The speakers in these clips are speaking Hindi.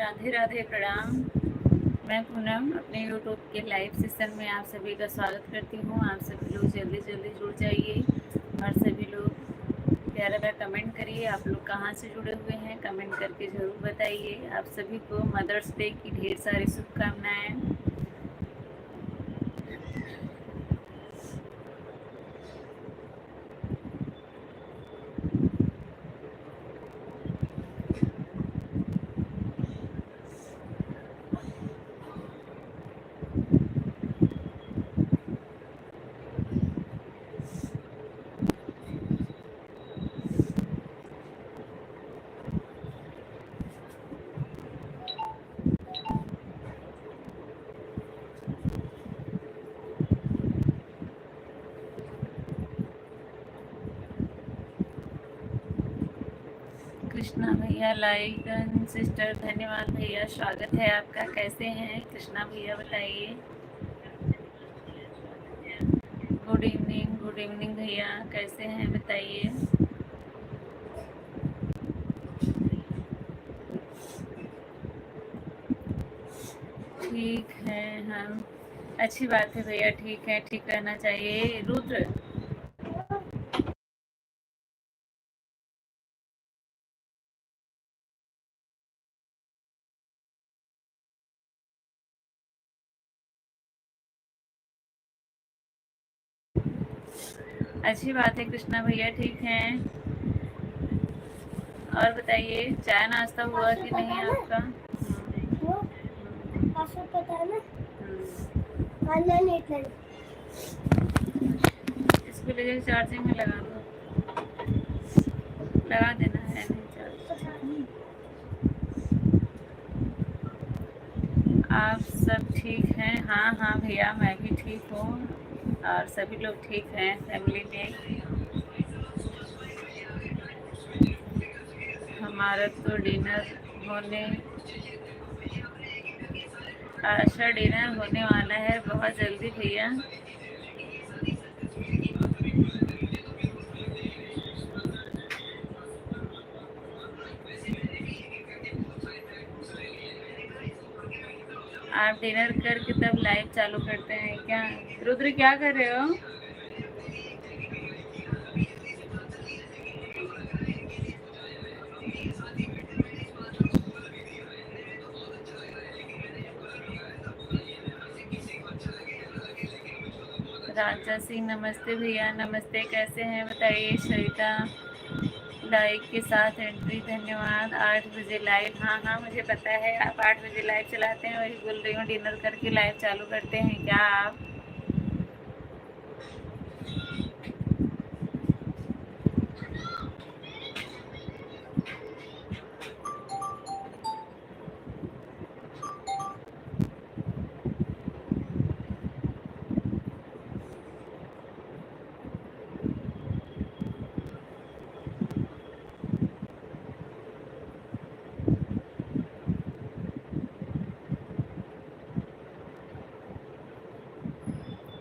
राधे राधे, प्रणाम। मैं पूनम अपने यूट्यूब के लाइव सेशन में आप सभी का स्वागत करती हूँ। आप सभी लोग जल्दी जल्दी जुड़ जाइए और सभी लोग प्यारा प्यारा कमेंट करिए। आप लोग कहाँ से जुड़े हुए हैं कमेंट करके ज़रूर बताइए। आप सभी को मदर्स डे की ढेर सारी शुभकामनाएँ। कृष्णा भैया लाइक सिस्टर, धन्यवाद भैया, स्वागत है आपका। कैसे हैं कृष्णा भैया, बताइए। गुड इवनिंग भैया, कैसे हैं बताइए। ठीक है हम, अच्छी बात है भैया, ठीक है, ठीक रहना चाहिए। रुद्र, अच्छी बात है कृष्णा भैया, ठीक हैं। और बताइए, चाय नाश्ता हुआ कि नहीं आपका? इसको ले जाकर चार्जिंग में लगा दो, लगा देना है नहीं चार्ज। आप सब ठीक हैं? हाँ हाँ भैया, मैं भी ठीक हूँ और सभी लोग ठीक हैं फैमिली में। हमारा तो डिनर होने, अच्छा डिनर होने वाला है बहुत जल्दी भैया। आप डिनर करके तब लाइव चालू करते हैं क्या? रुद्र क्या कर रहे हो? राजा सिंह नमस्ते भैया, नमस्ते, कैसे हैं बताइए। सरिता लाइक के साथ एंट्री, धन्यवाद। 8 बजे लाइव, हाँ हाँ मुझे पता है आप 8 बजे लाइव चलाते हैं, वही बोल रही हूँ। डिनर करके लाइव चालू करते हैं क्या आप?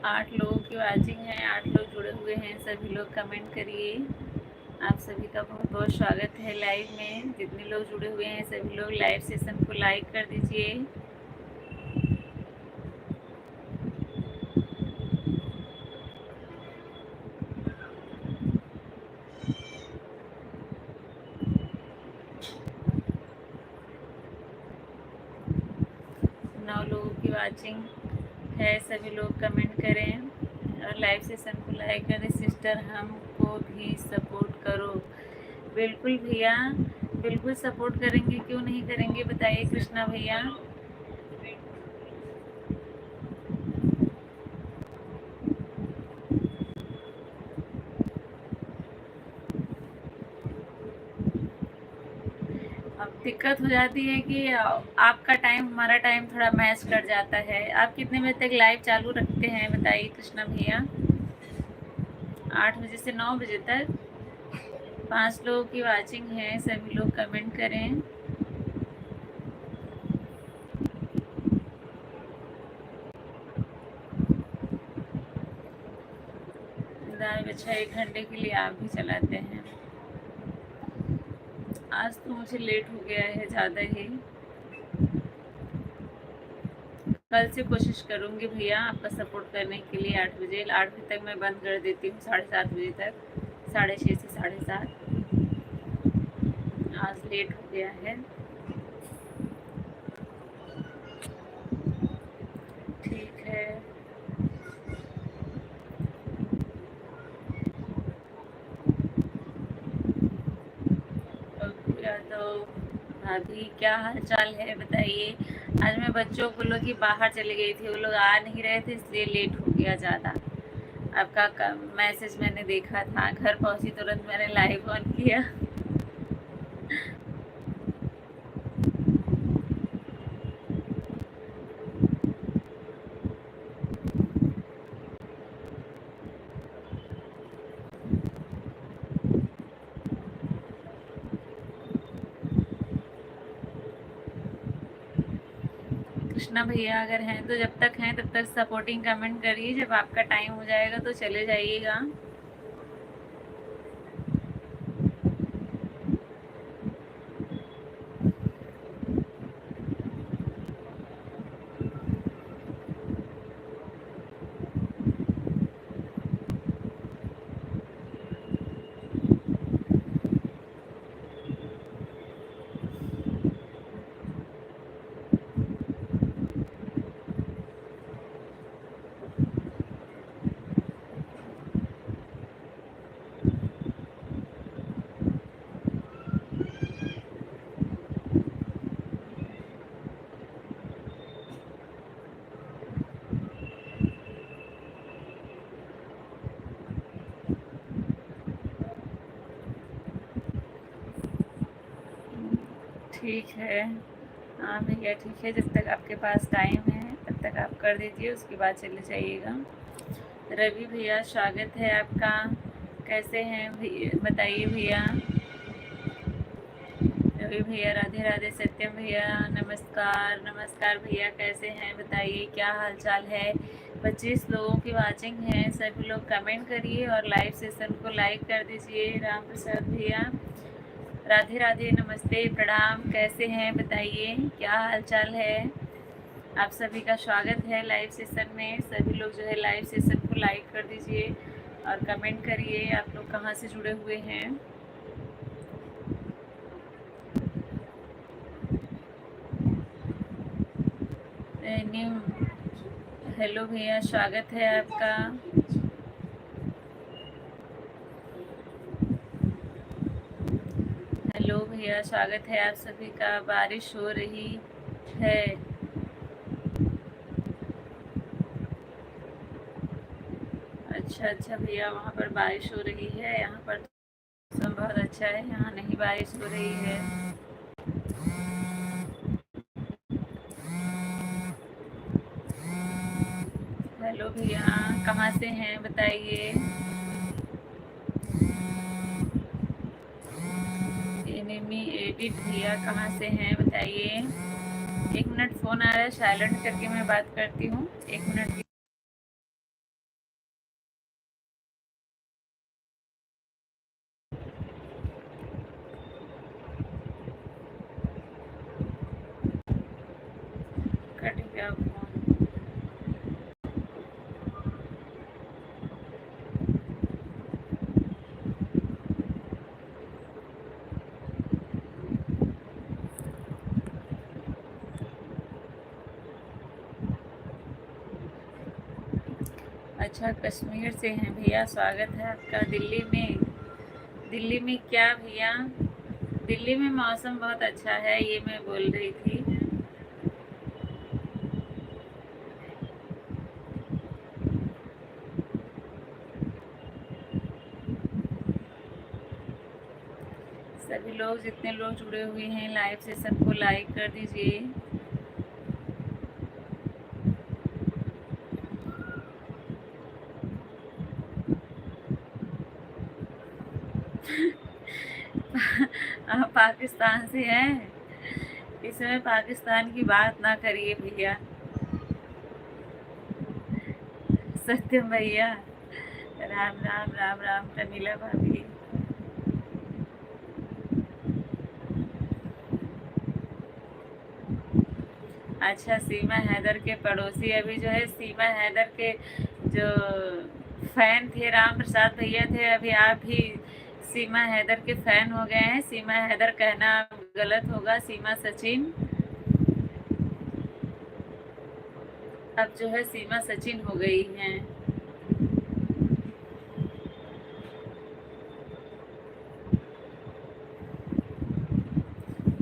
आठ लोगों की वाचिंग है, 8 लोग जुड़े हुए हैं, सभी लोग कमेंट करिए। आप सभी का बहुत बहुत स्वागत है लाइव में। जितने लोग जुड़े हुए हैं सभी लोग लाइव सेशन को लाइक कर दीजिए। की वाचिंग है, सभी लोग कमेंट करें और लाइव सेशन को लाइक करें। सिस्टर हमको भी सपोर्ट करो। बिल्कुल भैया, बिल्कुल सपोर्ट करेंगे, क्यों नहीं करेंगे बताइए कृष्णा भैया। अब दिक्कत हो जाती है कि आपका टाइम हमारा टाइम थोड़ा मैच कर जाता है। आप कितने बजे तक लाइव चालू रखते हैं बताइए कृष्णा भैया? 8 बजे से 9 बजे तक। 5 लोगों की वाचिंग है, सभी लोग कमेंट करें। दाल अच्छा 1 घंटे के लिए आप भी चलाते हैं? आज तो मुझे लेट हो गया है ज़्यादा ही। कल से कोशिश करूँगी भैया आपका सपोर्ट करने के लिए। 8 बजे, 8 बजे तक मैं बंद कर देती हूँ, 7:30 बजे तक, 6:30 से 7:30। आज लेट हो गया है। ठीक है। तो भाभी क्या हाल चाल है बताइए। आज मैं बच्चों को लोग की बाहर चली गई थी, वो लोग आ नहीं रहे थे, इसलिए लेट हो गया ज़्यादा। आपका मैसेज मैंने देखा था, घर पहुंची तुरंत मैंने लाइव ऑन किया। कृष्णा भैया अगर हैं तो जब तक हैं तब तक सपोर्टिंग कमेंट करिए, जब आपका टाइम हो जाएगा तो चले जाइएगा। ठीक है, हाँ भैया ठीक है, जब तक आपके पास टाइम है तब तक आप कर दीजिए, उसके बाद चले जाइएगा। रवि भैया स्वागत है आपका, कैसे हैं भैया बताइए भैया। रवि भैया राधे राधे। सत्यम भैया नमस्कार। नमस्कार भैया, कैसे हैं बताइए, क्या हाल चाल है। 25 लोगों की वाचिंग है, सभी लोग कमेंट करिए और लाइव सेशन को लाइक कर दीजिए। राम प्रसाद भैया राधे राधे, नमस्ते, प्रणाम, कैसे हैं बताइए, क्या हाल चाल है। आप सभी का स्वागत है लाइव सेशन में। सभी लोग जो है लाइव सेशन को लाइक कर दीजिए और कमेंट करिए आप लोग कहाँ से जुड़े हुए हैं। न्यू हेलो भैया, स्वागत है आपका। हेलो भैया, स्वागत है आप सभी का। बारिश हो रही है। अच्छा अच्छा भैया, वहाँ पर बारिश हो रही है, यहाँ पर मौसम बहुत अच्छा है, यहाँ नहीं बारिश हो रही है। हेलो भैया, कहाँ से हैं बताइए। एनिमी एडिट भैया कहाँ से हैं बताइए। 1 मिनट, फ़ोन आ रहा है, साइलेंट करके मैं बात करती हूँ, 1 मिनट। कट गया फोन। अच्छा, कश्मीर से हैं भैया, स्वागत है आपका। दिल्ली में क्या भैया, दिल्ली में मौसम बहुत अच्छा है, ये मैं बोल रही थी। सभी लोग जितने लोग जुड़े हुए हैं लाइव सेशन को लाइक कर दीजिए। आप पाकिस्तान से हैं, इस समय पाकिस्तान की बात ना करिए भैया। सत्यम भैया राम राम राम राम। प्रमीला भाभी अच्छा, सीमा हैदर के पड़ोसी अभी जो है सीमा हैदर के जो फैन थे राम प्रसाद भैया थे, अभी आप भी सीमा हैदर के फैन हो गए हैं। सीमा हैदर कहना गलत होगा, सीमा सचिन। अब जो है सीमा सचिन हो गई हैं।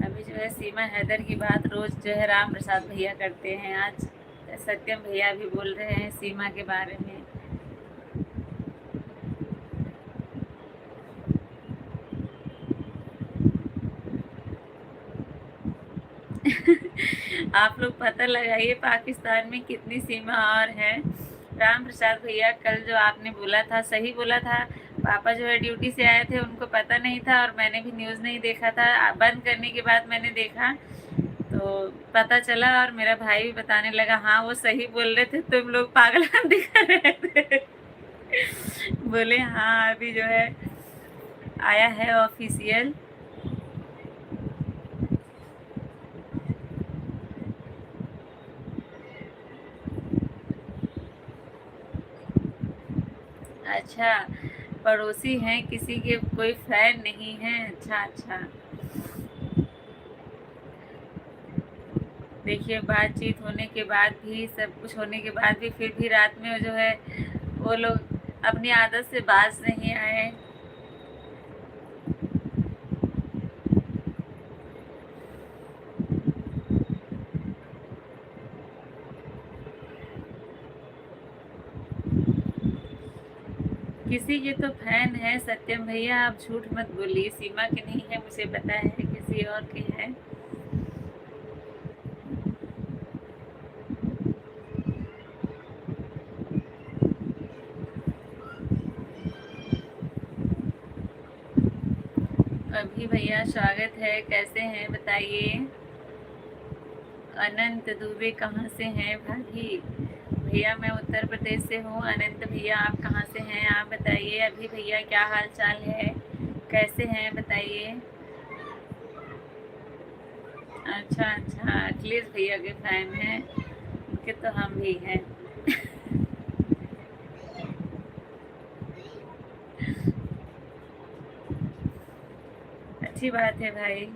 अभी जो है सीमा हैदर की बात रोज जो है राम प्रसाद भैया करते हैं। आज सत्यम भैया भी बोल रहे हैं सीमा के बारे में। आप लोग पता लगाइए पाकिस्तान में कितनी सीमा और है। राम प्रसाद भैया कल जो आपने बोला था सही बोला था। पापा जो है ड्यूटी से आए थे, उनको पता नहीं था और मैंने भी न्यूज़ नहीं देखा था। बंद करने के बाद मैंने देखा तो पता चला और मेरा भाई भी बताने लगा हाँ वो सही बोल रहे थे, तुम लोग पागल दिखा रहे थे। बोले हाँ अभी जो है आया है ऑफिशियल। अच्छा, पड़ोसी हैं किसी के, कोई फैन नहीं है। अच्छा अच्छा, देखिए बातचीत होने के बाद भी, सब कुछ होने के बाद भी फिर भी रात में जो है वो लोग अपनी आदत से बाज नहीं आए। किसी के तो फैन है सत्यम भैया, आप झूठ मत बोलिए। सीमा के नहीं है, मुझे पता है किसी और के है। अभी भैया स्वागत है, कैसे हैं बताइए। अनंत दुबे कहाँ से हैं भाभी? भैया मैं उत्तर प्रदेश से हूँ। अनंत भैया आप कहाँ से हैं आप बताइए। अभी भैया क्या हाल चाल है, कैसे हैं बताइए। अच्छा अच्छा, अखिलेश भैया के फैन हैं, उनके तो हम भी हैं। अच्छी बात है भाई।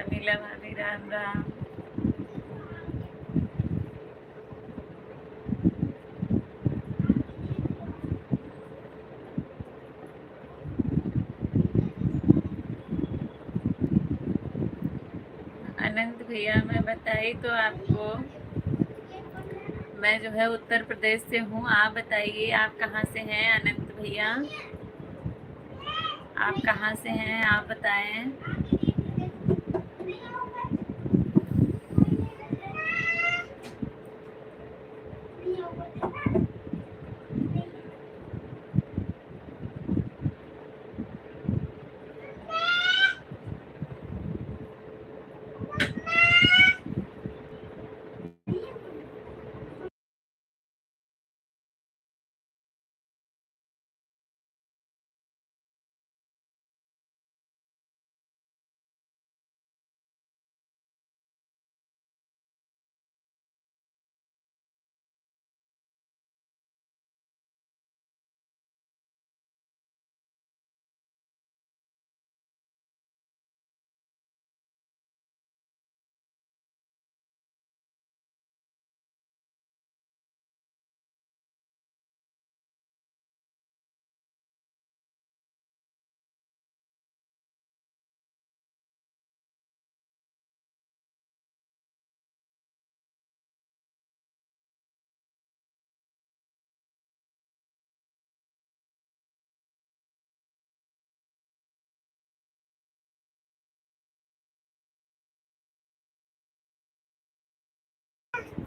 अनिला भाभी राम राम। अनंत भैया मैं बताई तो आपको, मैं जो है उत्तर प्रदेश से हूँ। आप बताइए आप कहाँ से हैं अनंत भैया, आप कहाँ से हैं आप बताएं।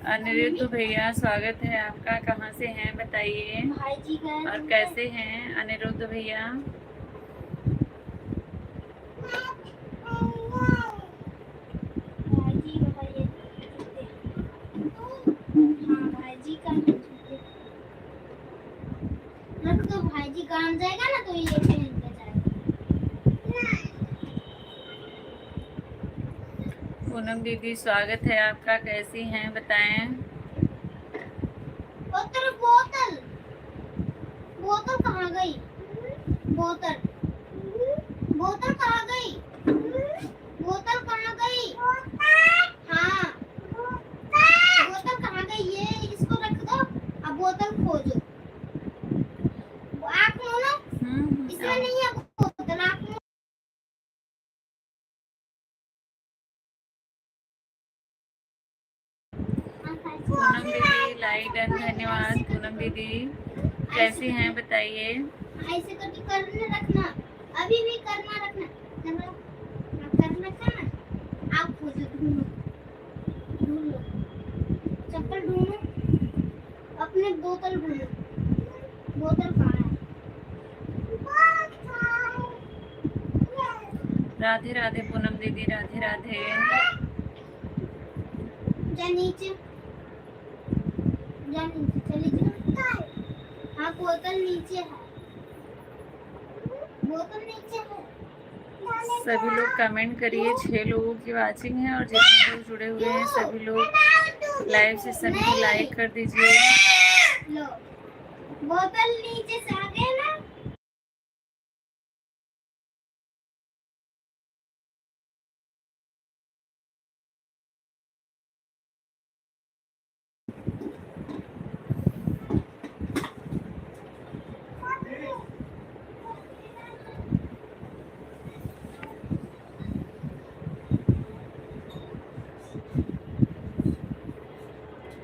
अनिरुद्ध भैया स्वागत है आपका, कहाँ से हैं बताइए और कैसे हैं अनिरुद्ध भैया। पूनम दीदी, स्वागत है आपका। कैसी हैं बताएं। बोतल बोतल कहाँ गई? बोतल बोतल कहाँ गई? बोतल कहाँ गई? हाँ, बोतल कहाँ गई? ये इसको रख दो, अब बोतल खोजो। आँख खोलो, इसमें नहीं है बोतल। आँख पूनम दीदी लाइक डन, धन्यवाद। पूनम दीदी कैसी हैं बताइए। ऐसे करके करने रखना, अभी भी करना रखना, करना करना। आप खोजो, ढूंढो ढूंढो, चप्पल ढूंढो, अपने बोतल ढूंढो। बोतल कहाँ है? राधे राधे पूनम दीदी, राधे राधे। जा नीचे, जा नीचे चली जा। हाँ, बोतल नीचे है, बोतल नीचे है। सभी लोग कमेंट करिए। 6 लोगों की वाचिंग है और जितने लोग जुड़े हुए हैं सभी लोग लाइव सेशन को लाइक कर दीजिए। लो, बोतल नीचे से आ गए ना।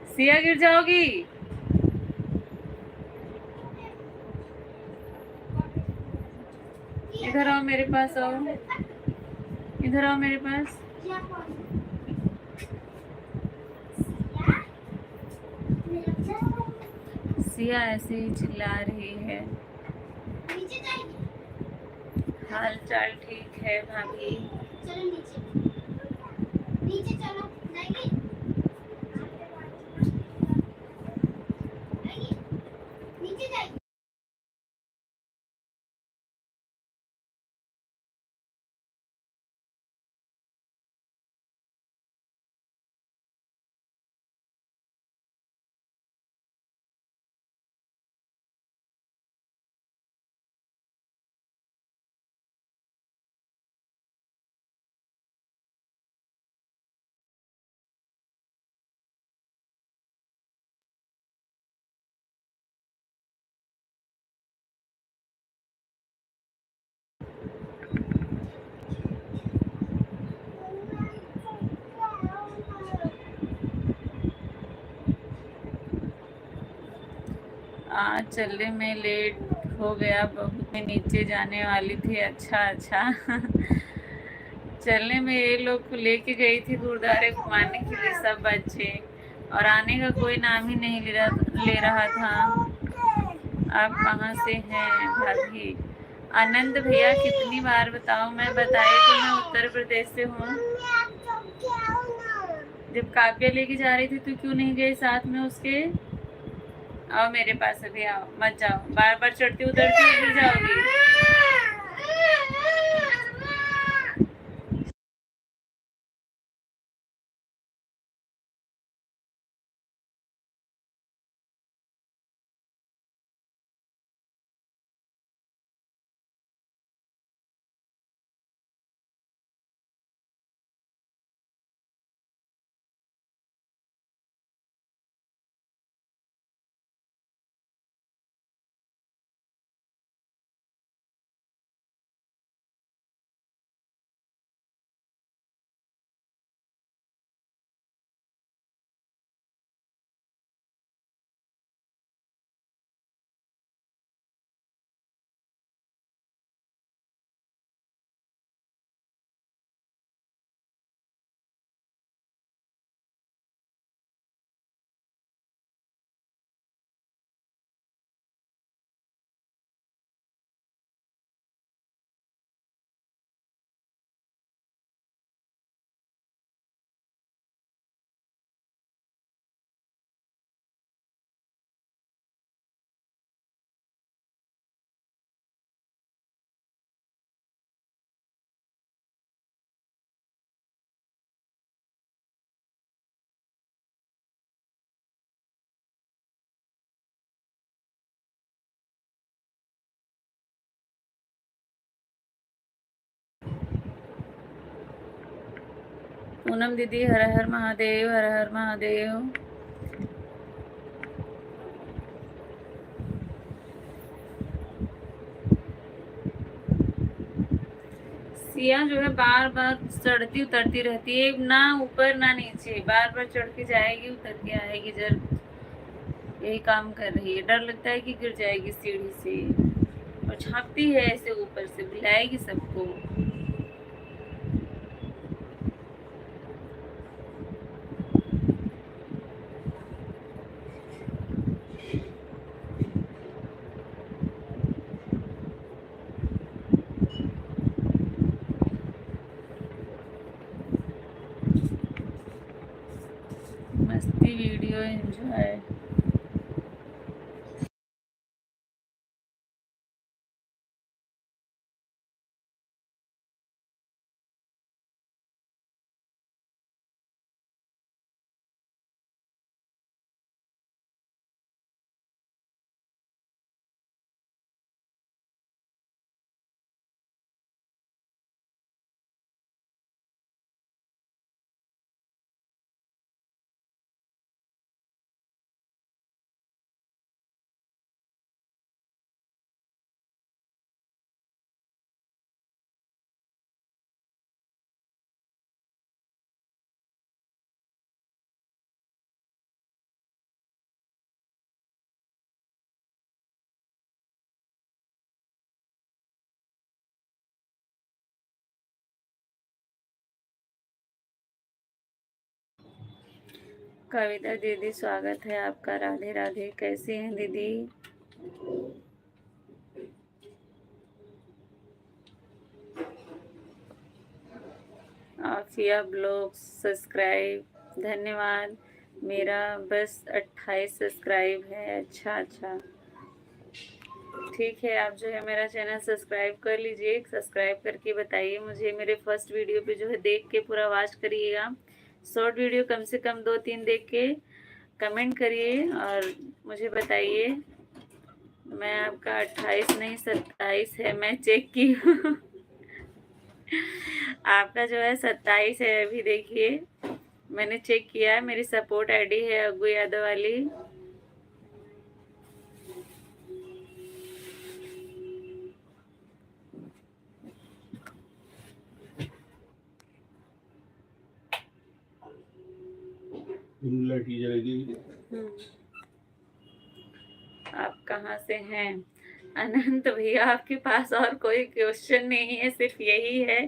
सिया गिर जाओगी। इधर आओ, मेरे पास आओ, इधर आओ मेरे पास। सिया ऐसे ही चिल्ला रही है। नीचे जाएगी, हाल चाल ठीक है भाभी। चलो नीचे, नीचे चलो, जाएगी, नीचे जाएगी। आज चलने में लेट हो गया, बहुत मैं नीचे जाने वाली थी। अच्छा अच्छा चलने में ये लोग को लेके गई थी गुरुद्वारे घुमाने के लिए सब बच्चे, और आने का कोई नाम ही नहीं ले रहा था। आप कहाँ से हैं भाभी? आनंद भैया, कितनी बार बताऊं मैं? बताए तो मैं उत्तर प्रदेश से हूँ। जब काव्या लेके जा रही थी तो क्यों नहीं गए साथ में उसके? आओ मेरे पास, अभी आओ, मत जाओ, बार बार चढ़ती उतरती गिर जाओगी। पूनम दीदी हर हर महादेव, हर हर महादेव। सिया जो है बार बार चढ़ती उतरती रहती है, ना ऊपर ना नीचे, बार बार चढ़ के जाएगी उतर के आएगी, जर यही काम कर रही है। डर लगता है कि गिर जाएगी सीढ़ी से, और झांकती है ऐसे ऊपर से, बुलाएगी सबको। मस्ती वीडियो एंजॉय। कविता दीदी स्वागत है आपका, राधे राधे। कैसी हैं दीदी? आफिया ब्लॉग सब्सक्राइब, धन्यवाद। मेरा बस 28 सब्सक्राइब है। अच्छा, ठीक है। आप जो है मेरा चैनल सब्सक्राइब कर लीजिए। सब्सक्राइब करके बताइए मुझे, मेरे फर्स्ट वीडियो पे जो है देख के पूरा वॉच करिएगा। शॉर्ट वीडियो कम से कम 2-3 देख के कमेंट करिए और मुझे बताइए। मैं आपका 28 नहीं 27 है, मैं चेक की हूँ। आपका जो है 27 है, अभी देखिए मैंने चेक किया है। मेरी सपोर्ट आईडी है अग्गू यादव वाली। आप कहाँ से हैं? अनंत भैया, आपके पास और कोई क्वेश्चन नहीं है, सिर्फ यही है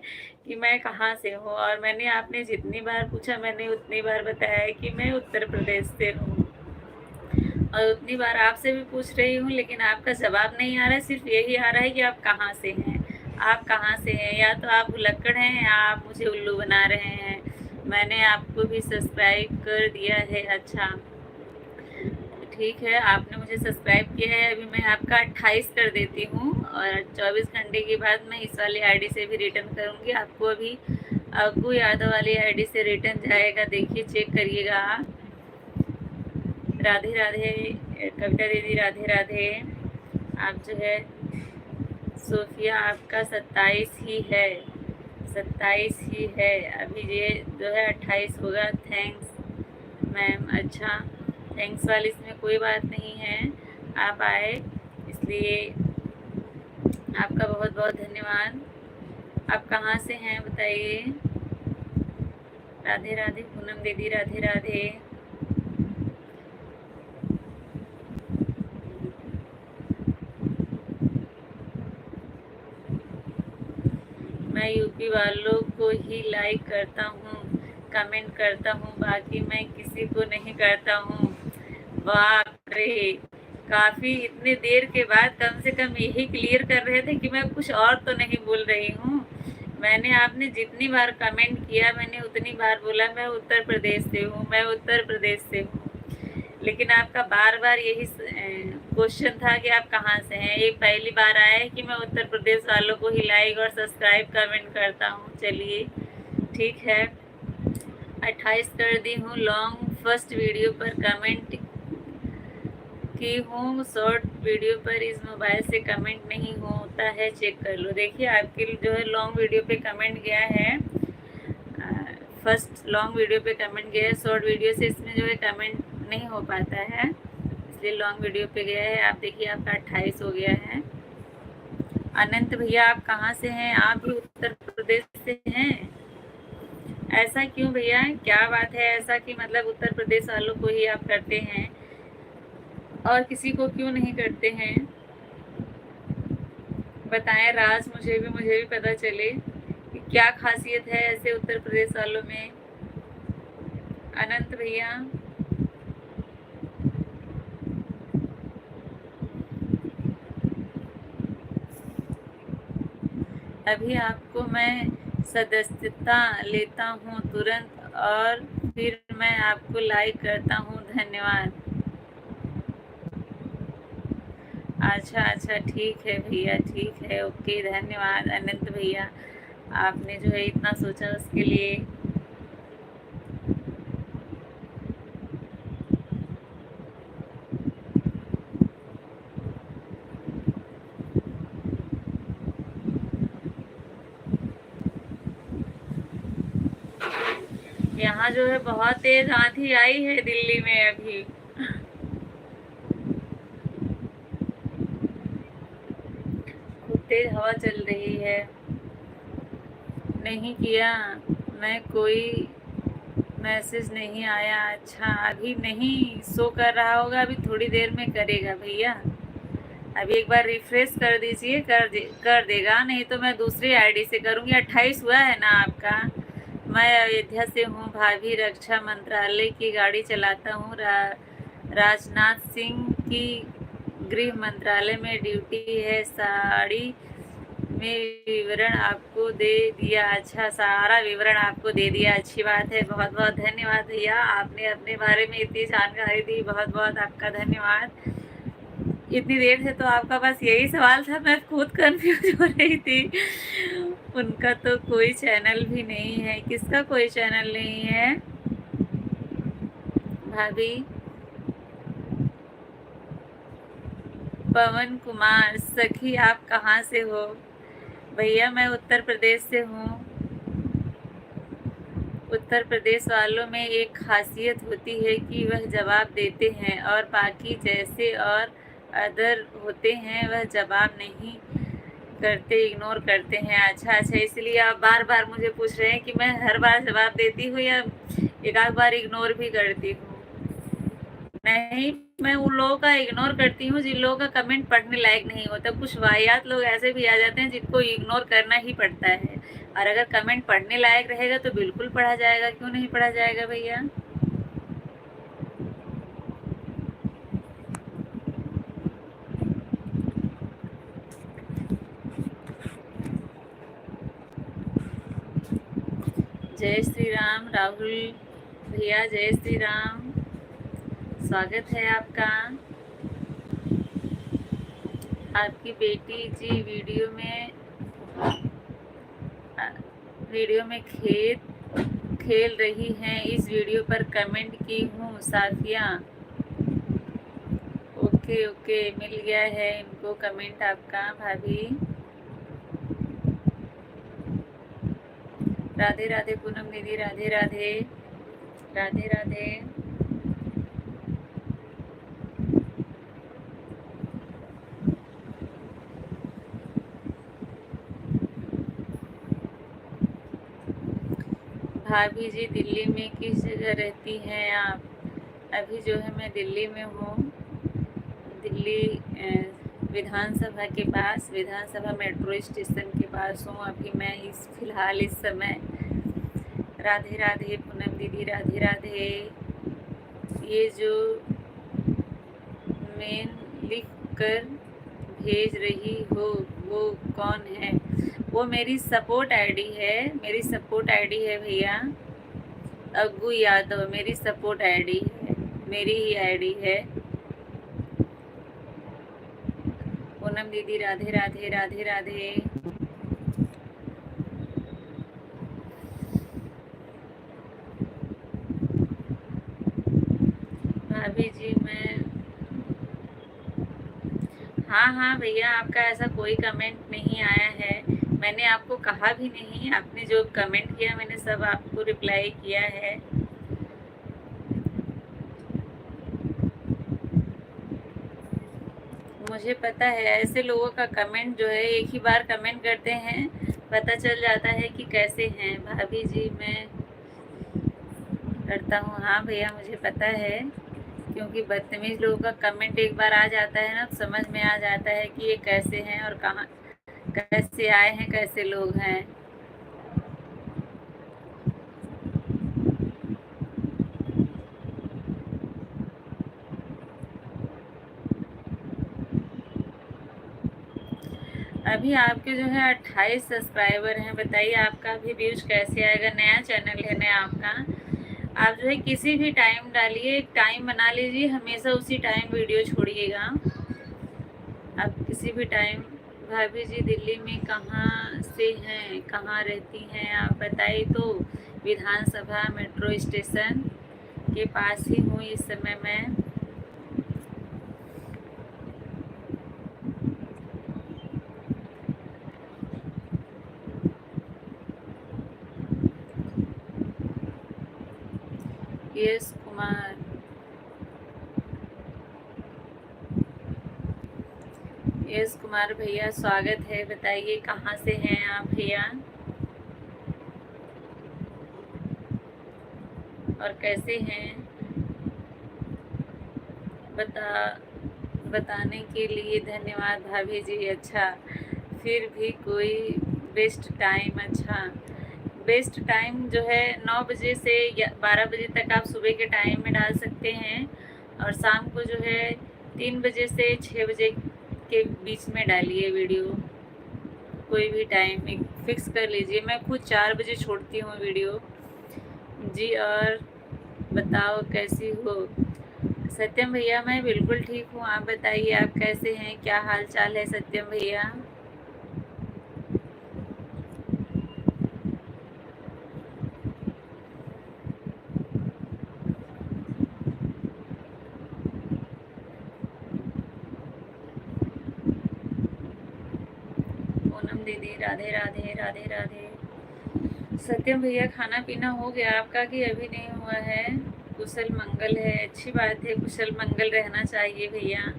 कि मैं कहाँ से हूँ। और मैंने, आपने जितनी बार पूछा मैंने उतनी बार बताया है कि मैं उत्तर प्रदेश से हूँ। और उतनी बार आपसे भी पूछ रही हूँ, लेकिन आपका जवाब नहीं आ रहा है। सिर्फ यही आ रहा है कि आप कहाँ से हैं, आप कहाँ से हैं। या तो आप भुलक्कड़ हैं या आप मुझे उल्लू बना रहे हैं। मैंने आपको भी सब्सक्राइब कर दिया है। अच्छा, ठीक है, आपने मुझे सब्सक्राइब किया है। अभी मैं आपका 28 कर देती हूँ और 24 घंटे के बाद मैं इस वाली आईडी से भी रिटर्न करूँगी। आपको अभी अग्गू यादव वाली आईडी से रिटर्न जाएगा, देखिए चेक करिएगा आप। राधे राधे कविता दीदी, राधे राधे। आप जो है सोफिया, आपका 27 ही है, 27 ही है। अभी ये जो है 28 होगा। Thanks ma'am. अच्छा, थैंक्स वाली इसमें कोई बात नहीं है, आप आए इसलिए आपका बहुत बहुत धन्यवाद। आप कहाँ से हैं बताइए। राधे राधे पूनम दीदी, राधे राधे। मैं यूपी वालों को ही लाइक करता हूँ, कमेंट करता हूँ, बाकी मैं किसी को नहीं करता हूँ। बाप रे, काफ़ी इतने देर के बाद कम से कम यही क्लियर कर रहे थे कि मैं कुछ और तो नहीं बोल रही हूँ। मैंने, आपने जितनी बार कमेंट किया मैंने उतनी बार बोला मैं उत्तर प्रदेश से हूँ, मैं उत्तर प्रदेश से हूँ। लेकिन आपका बार बार यही क्वेश्चन था कि आप कहाँ से हैं। ये पहली बार आया है कि मैं उत्तर प्रदेश वालों को ही लाइक और सब्सक्राइब कमेंट करता हूँ। चलिए ठीक है, 28 कर दी हूँ। लॉन्ग फर्स्ट वीडियो पर कमेंट की हूँ, शॉर्ट वीडियो पर इस मोबाइल से कमेंट नहीं होता है, चेक कर लो। देखिए आपके जो है लॉन्ग वीडियो पे कमेंट गया है फर्स्ट लॉन्ग वीडियो पे कमेंट गया है, शॉर्ट वीडियो से इसमें जो है कमेंट नहीं हो पाता है, इसलिए लॉन्ग वीडियो पे गया है। आप देखिए आपका 28 हो गया है। अनंत भैया आप कहाँ से हैं? आप भी उत्तर प्रदेश से हैं? ऐसा क्यों भैया, क्या बात है ऐसा कि मतलब उत्तर प्रदेश वालों को ही आप करते हैं और किसी को क्यों नहीं करते हैं? बताएं राज, मुझे भी पता चले कि क्या खासियत है ऐसे उत्तर प्रदेश वालों में। अनंत भैया अभी आपको मैं सदस्यता लेता हूँ तुरंत और फिर मैं आपको लाइक करता हूँ, धन्यवाद। अच्छा ठीक है भैया, ठीक है, ओके, धन्यवाद अनंत भैया, आपने जो है इतना सोचा उसके लिए। यहाँ जो है बहुत तेज आंधी आई है दिल्ली में अभी। खूब तेज हवा चल रही है। नहीं किया मैं, कोई मैसेज नहीं आया। अच्छा अभी नहीं शो कर रहा होगा, अभी थोड़ी देर में करेगा भैया। अभी एक बार रिफ्रेश कर दीजिए, कर देगा, नहीं तो मैं दूसरी आईडी से करूँगी। 28 हुआ है ना आपका? मैं अयोध्या से हूँ भाभी, रक्षा मंत्रालय की गाड़ी चलाता हूँ। राजनाथ सिंह की गृह मंत्रालय में ड्यूटी है। साड़ी में विवरण आपको दे दिया। अच्छा सारा विवरण आपको दे दिया, अच्छी बात है, बहुत बहुत धन्यवाद भैया, आपने अपने बारे में इतनी जानकारी दी, बहुत बहुत आपका धन्यवाद। इतनी देर से तो आपका बस यही सवाल था, मैं खुद कंफ्यूज हो रही थी। उनका तो कोई चैनल भी नहीं है। किसका कोई चैनल नहीं है भाभी? पवन कुमार सखी, आप कहाँ से हो? भैया मैं उत्तर प्रदेश से हूँ। उत्तर प्रदेश वालों में एक खासियत होती है कि वह जवाब देते हैं और बाकी जैसे और अदर होते हैं वह जवाब नहीं करते, इग्नोर करते हैं। अच्छा इसलिए आप बार बार मुझे पूछ रहे हैं कि मैं हर बार जवाब देती हूँ या एक आध बार इग्नोर भी करती हूँ? नहीं, मैं उन लोगों का इग्नोर करती हूँ जिन लोगों का कमेंट पढ़ने लायक नहीं होता। कुछ वाहियात लोग ऐसे भी आ जाते हैं जिनको इग्नोर करना ही पड़ता है, और अगर कमेंट पढ़ने लायक रहेगा तो बिल्कुल पढ़ा जाएगा, क्यों नहीं पढ़ा जाएगा भैया। जय श्री राम राहुल भैया, जय श्री राम, स्वागत है आपका। आपकी बेटी जी वीडियो में खेल रही हैं, इस वीडियो पर कमेंट की हूँ। साफिया ओके मिल गया है इनको कमेंट आपका भाभी। राधे राधे पूनम दीदी, राधे राधे, राधे राधे। भाभी जी दिल्ली में किस जगह रहती हैं आप? अभी जो है मैं दिल्ली में हूँ, दिल्ली विधानसभा के पास, विधानसभा मेट्रो स्टेशन के पास हूँ अभी मैं फिलहाल इस समय। राधे राधे पूनम दीदी, राधे राधे। ये जो मेन लिख कर भेज रही हो वो कौन है? वो मेरी सपोर्ट आईडी है, मेरी सपोर्ट आईडी है भैया, अग्गू यादव मेरी सपोर्ट आईडी है, मेरी ही आईडी है। पूनम दीदी राधे राधे, राधे राधे। भाभी जी मैं, हाँ भैया आपका ऐसा कोई कमेंट नहीं आया है, मैंने आपको कहा भी नहीं, आपने जो कमेंट किया मैंने सब आपको रिप्लाई किया है। मुझे पता है ऐसे लोगों का कमेंट जो है, एक ही बार कमेंट करते हैं, पता चल जाता है कि कैसे हैं। भाभी जी मैं करता हूँ, हाँ भैया मुझे पता है, क्योंकि बदतमीज लोगों का कमेंट एक बार आ जाता है ना, तो समझ में आ जाता है कि ये कैसे हैं और कहाँ कैसे आए हैं, कैसे लोग हैं। अभी आपके जो है 28 सब्सक्राइबर हैं। बताइए आपका भी व्यूज कैसे आएगा। नया चैनल है ना आपका, आप जो है किसी भी टाइम डालिए, एक टाइम बना लीजिए, हमेशा उसी टाइम वीडियो छोड़िएगा। आप किसी भी टाइम। भाभी जी दिल्ली में कहाँ से हैं, कहाँ रहती हैं आप बताइए तो। विधानसभा मेट्रो स्टेशन के पास ही हूँ इस समय मैं। यस कुमार, यस कुमार भैया स्वागत है। बताइए कहाँ से हैं आप भैया और कैसे हैं, बताने के लिए धन्यवाद भाभी जी। अच्छा, फिर भी कोई बेस्ट टाइम, अच्छा बेस्ट टाइम जो है 9 बजे से 12 बजे तक आप सुबह के टाइम में डाल सकते हैं, और शाम को जो है 3 बजे से 6 बजे के बीच में डालिए वीडियो। कोई भी टाइम एक फिक्स कर लीजिए। मैं खुद 4 बजे छोड़ती हूँ वीडियो जी। और बताओ कैसी हो। सत्यम भैया मैं बिल्कुल ठीक हूँ, आप बताइए आप कैसे हैं, क्या हाल चाल है सत्यम भैया। पूनम दीदी राधे राधे राधे राधे। सत्यम भैया खाना पीना हो गया आपका कि अभी नहीं हुआ है। कुशल मंगल है, अच्छी बात है, कुशल मंगल रहना चाहिए भैया।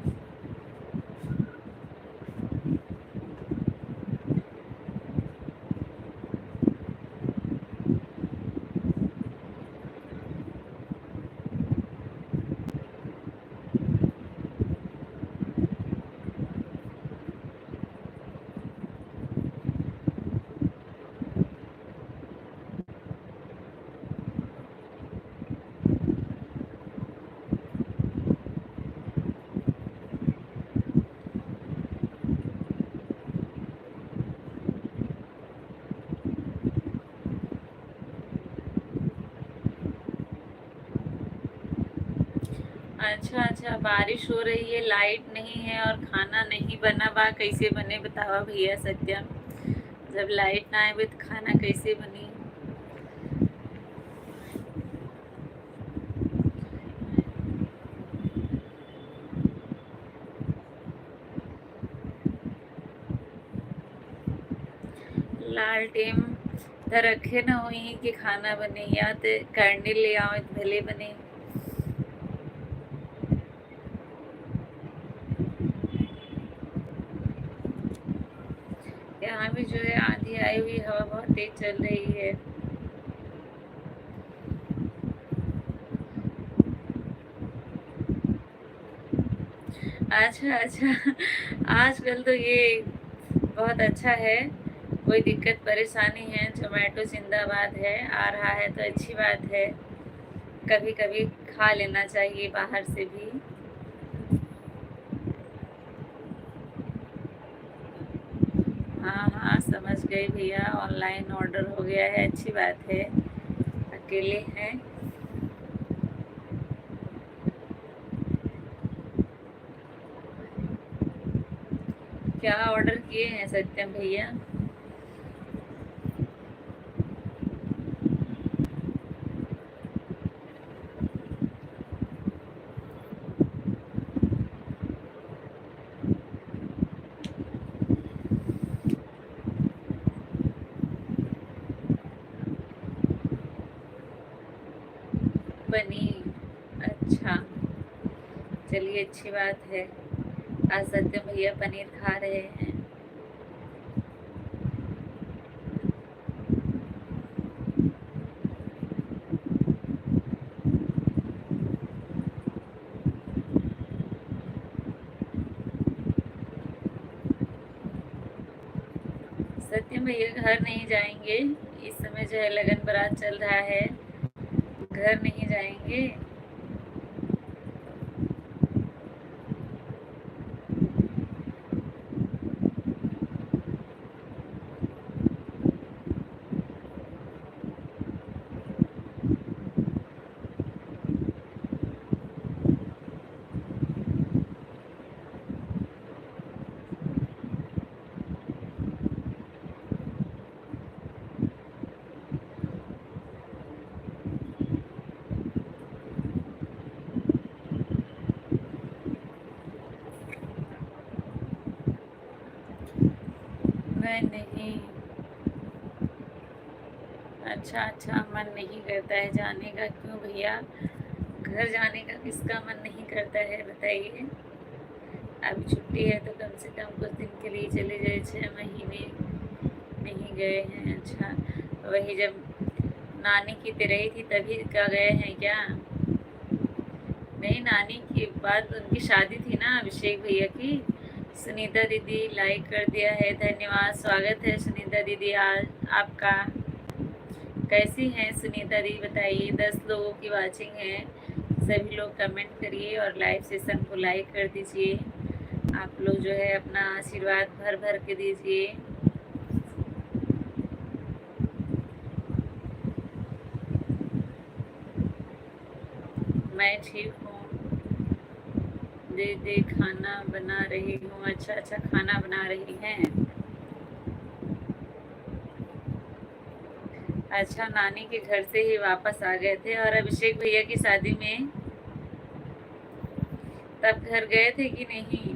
अच्छा अच्छा, बारिश हो रही है, लाइट नहीं है और खाना नहीं बना बा, कैसे बने बतावा भैया सत्यम। जब लाइट ना आए तो खाना कैसे बनी। लालटेन तो रखे ना वही कि खाना बने, या तो कैंडल ले आओ तो भले बने। यहाँ भी जो है आंधी आई हुई, हवा बहुत तेज चल रही है। अच्छा अच्छा, आजकल तो ये बहुत अच्छा है, कोई दिक्कत परेशानी है, जोमेटो जिंदाबाद है, आ रहा है तो अच्छी बात है। कभी कभी खा लेना चाहिए बाहर से भी। हाँ हाँ समझ गई भैया, ऑनलाइन ऑर्डर हो गया है, अच्छी बात है। अकेले हैं। क्या ऑर्डर किए हैं सत्यम भैया। पनीर, अच्छा, चलिए अच्छी बात है। आज सत्यम भैया पनीर खा रहे हैं। सत्यम भैया घर नहीं जाएंगे, इस समय जो है लगन बारात चल रहा है, घर नहीं जाएंगे। मैं नहीं, अच्छा, मन नहीं करता है जाने का, क्यों भैया? घर जाने का किसका मन नहीं करता है बताइए। अभी छुट्टी है तो कम से कम कुछ दिन के लिए चले जाए, 6 महीने नहीं गए हैं। अच्छा, वही जब नानी की तिरई थी तभी का गए हैं क्या? नहीं, नानी की बात, उनकी शादी थी ना अभिषेक भैया की। सुनीता दीदी लाइक कर दिया है, धन्यवाद, स्वागत है सुनीता दीदी आज आपका। कैसी हैं सुनीता दी बताइए। 10 लोगों की वाचिंग है, सभी लोग कमेंट करिए और लाइव सेशन को लाइक कर दीजिए। आप लोग जो है अपना आशीर्वाद भर भर के दीजिए। मैं ठीक हूँ दे खाना बना रही हूँ। अच्छा, खाना बना रही हैं। अच्छा, नानी के घर से ही वापस आ गए थे और अभिषेक भैया की शादी में तब घर गए थे कि नहीं?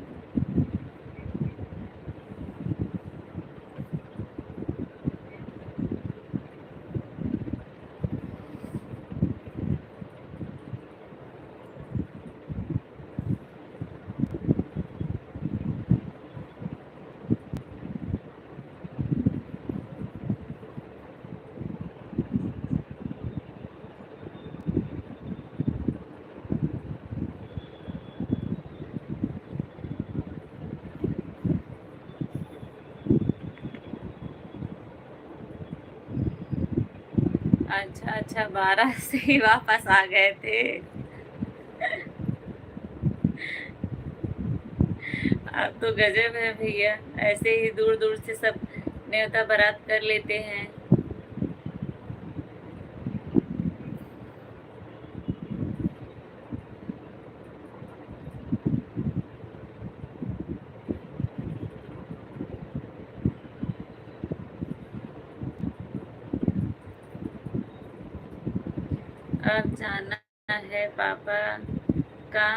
अच्छा, 12 से ही वापस आ गए थे। अब तो गजब है भैया, ऐसे ही दूर दूर से सब न्योता बारात कर लेते हैं। अब जाना है पापा का।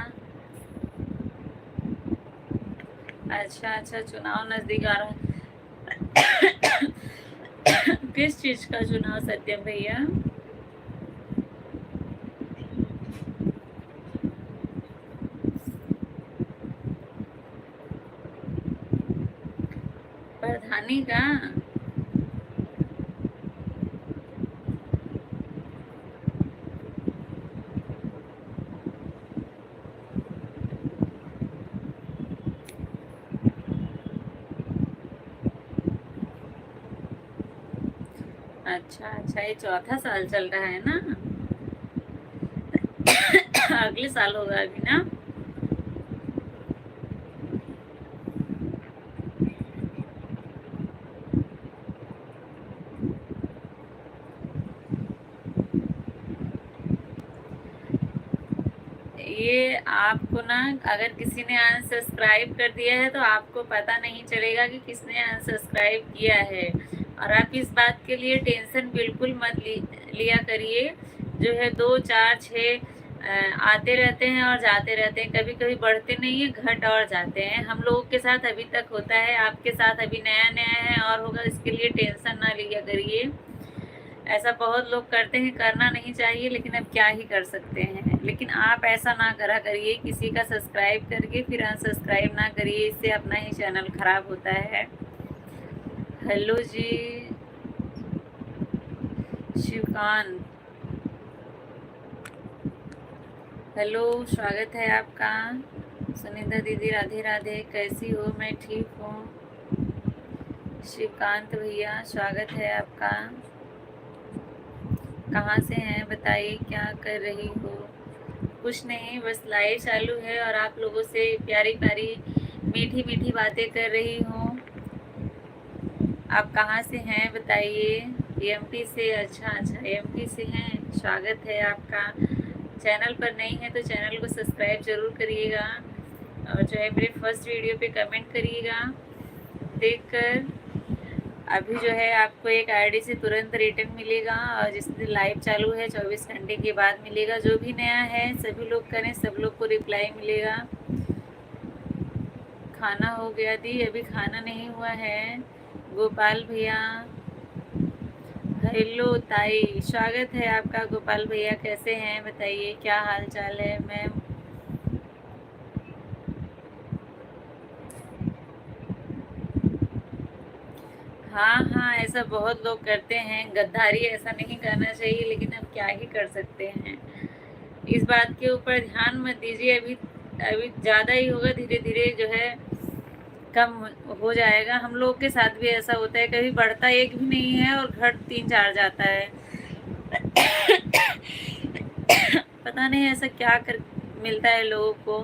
अच्छा, चुनाव नजदीक आ रहा है। किस चीज का चुनाव सत्यम भैया? प्रधानी का? अच्छा, ये चौथा साल चल रहा है ना? अगले साल होगा अभी ना? ये आपको ना, अगर किसी ने अनसब्सक्राइब कर दिया है तो आपको पता नहीं चलेगा कि किसने अनसब्सक्राइब किया है। और आप इस बात के लिए टेंशन बिल्कुल मत लिया करिए। जो है 2, 4, 6 आते रहते हैं और जाते रहते हैं, कभी कभी बढ़ते नहीं है, घट और जाते हैं। हम लोगों के साथ अभी तक होता है, आपके साथ अभी नया नया है और होगा, इसके लिए टेंशन ना लिया करिए। ऐसा बहुत लोग करते हैं, करना नहीं चाहिए, लेकिन अब क्या ही कर सकते हैं। लेकिन आप ऐसा ना करा करिए, किसी का सब्सक्राइब करके फिर अनसब्सक्राइब ना करिए, इससे अपना ही चैनल खराब होता है। हेलो जी शिवकांत, हेलो, स्वागत है आपका। सुनीता दीदी राधे राधे, कैसी हो? मैं ठीक हूँ। शिवकांत भैया स्वागत है आपका। कहाँ से हैं बताइए, क्या कर रही हो? कुछ नहीं, बस लाइव चालू है और आप लोगों से प्यारी प्यारी मीठी मीठी बातें कर रही हूँ। आप कहाँ से हैं बताइए? एमपी से? अच्छा अच्छा, एमपी से हैं, स्वागत है आपका। चैनल पर नहीं है तो चैनल को सब्सक्राइब जरूर करिएगा और जो है मेरे फर्स्ट वीडियो पे कमेंट करिएगा देखकर। अभी जो है आपको एक आईडी से तुरंत रिटर्न मिलेगा और जिसमें लाइव चालू है 24 घंटे के बाद मिलेगा। जो भी नया है सभी लोग करें, सब लोग को रिप्लाई मिलेगा। खाना हो गया दी? अभी खाना नहीं हुआ है। गोपाल भैया, हेलो ताई, स्वागत है आपका। गोपाल भैया कैसे हैं बताइए, क्या हाल चाल है मैम? हाँ हाँ, ऐसा बहुत लोग करते हैं, गद्दारी ऐसा नहीं करना चाहिए, लेकिन अब क्या ही कर सकते हैं। इस बात के ऊपर ध्यान मत दीजिए, अभी अभी ज़्यादा ही होगा, धीरे धीरे जो है कम हो जाएगा। हम लोग के साथ भी ऐसा होता है, कभी बढ़ता एक भी नहीं है और घट 3-4 जाता है। पता नहीं ऐसा क्या कर मिलता है लोगों को।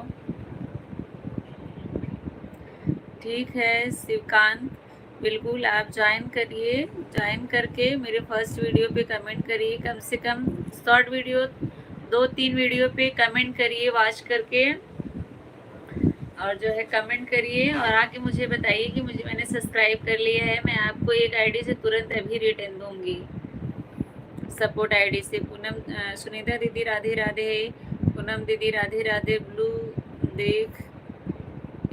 ठीक है शिवकांत, बिल्कुल आप ज्वाइन करिए। ज्वाइन करके मेरे फर्स्ट वीडियो पे कमेंट करिए, कम से कम शॉर्ट वीडियो 2-3 वीडियो पे कमेंट करिए वॉच करके, और जो है कमेंट करिए और आके मुझे बताइए कि मुझे मैंने सब्सक्राइब कर लिया है। मैं आपको एक आईडी से तुरंत अभी रिटर्न दूंगी, सपोर्ट आईडी से। पूनम, सुनीता दीदी राधे राधे, पूनम दीदी राधे राधे। ब्लू देख,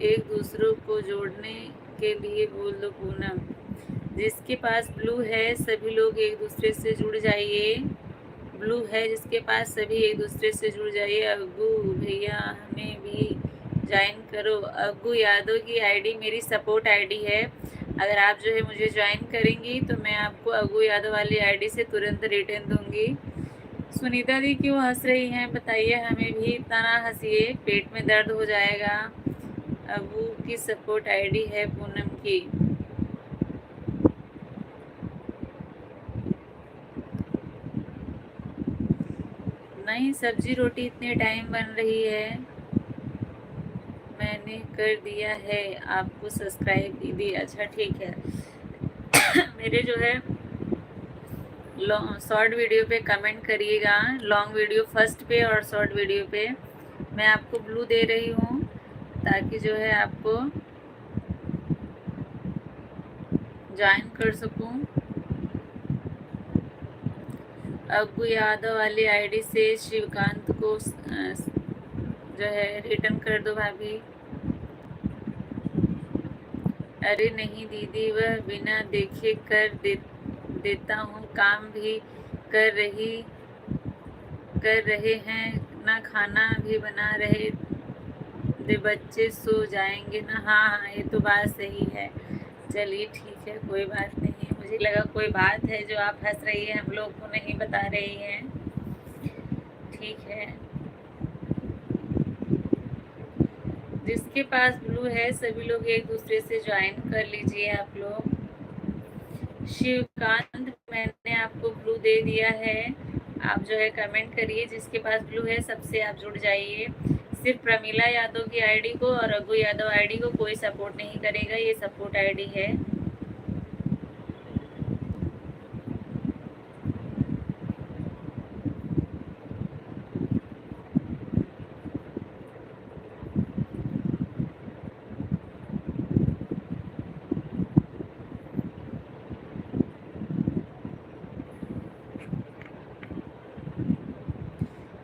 एक दूसरों को जोड़ने के लिए बोल दो पूनम। जिसके पास ब्लू है सभी लोग एक दूसरे से जुड़ जाइए। ब्लू है जिसके पास सभी एक दूसरे से जुड़ जाइए। अग्गू भैया हमें भी ज्वाइन करो। अग्गू यादव की आईडी मेरी सपोर्ट आईडी है, अगर आप जो है मुझे ज्वाइन करेंगी तो मैं आपको अग्गू यादव वाली आईडी से तुरंत रिटर्न दूंगी। सुनीता दी क्यों हंस रही हैं बताइए? हमें भी इतना ना हंसिए, पेट में दर्द हो जाएगा। अबू की सपोर्ट आईडी है पूनम की। नहीं, सब्जी रोटी इतने टाइम बन रही है। मैंने कर दिया है आपको सब्सक्राइब दीदी। अच्छा ठीक है। मेरे जो है शॉर्ट वीडियो पे कमेंट करिएगा, लॉन्ग वीडियो फर्स्ट पे और शॉर्ट वीडियो पे। मैं आपको ब्लू दे रही हूँ ताकि जो है आपको ज्वाइन कर सकूँ। अब्बू यादव वाली आईडी से शिवकांत को जो है रिटर्न कर दो भाभी। अरे नहीं दीदी, वह बिना देखे कर देता हूँ, काम भी कर रहे हैं ना, खाना भी बना रहे दे, बच्चे सो जाएंगे ना। हाँ हाँ, ये तो बात सही है। चलिए ठीक है, कोई बात नहीं। मुझे लगा कोई बात है जो आप हंस रही है, हम लोग को नहीं बता रही हैं। ठीक है, जिसके पास ब्लू है सभी लोग एक दूसरे से ज्वाइन कर लीजिए आप लोग। शिवकांत, मैंने आपको ब्लू दे दिया है, आप जो है कमेंट करिए। जिसके पास ब्लू है सबसे आप जुड़ जाइए। सिर्फ प्रमीला यादव की आईडी को और रघु यादव आईडी को कोई सपोर्ट नहीं करेगा, ये सपोर्ट आईडी है।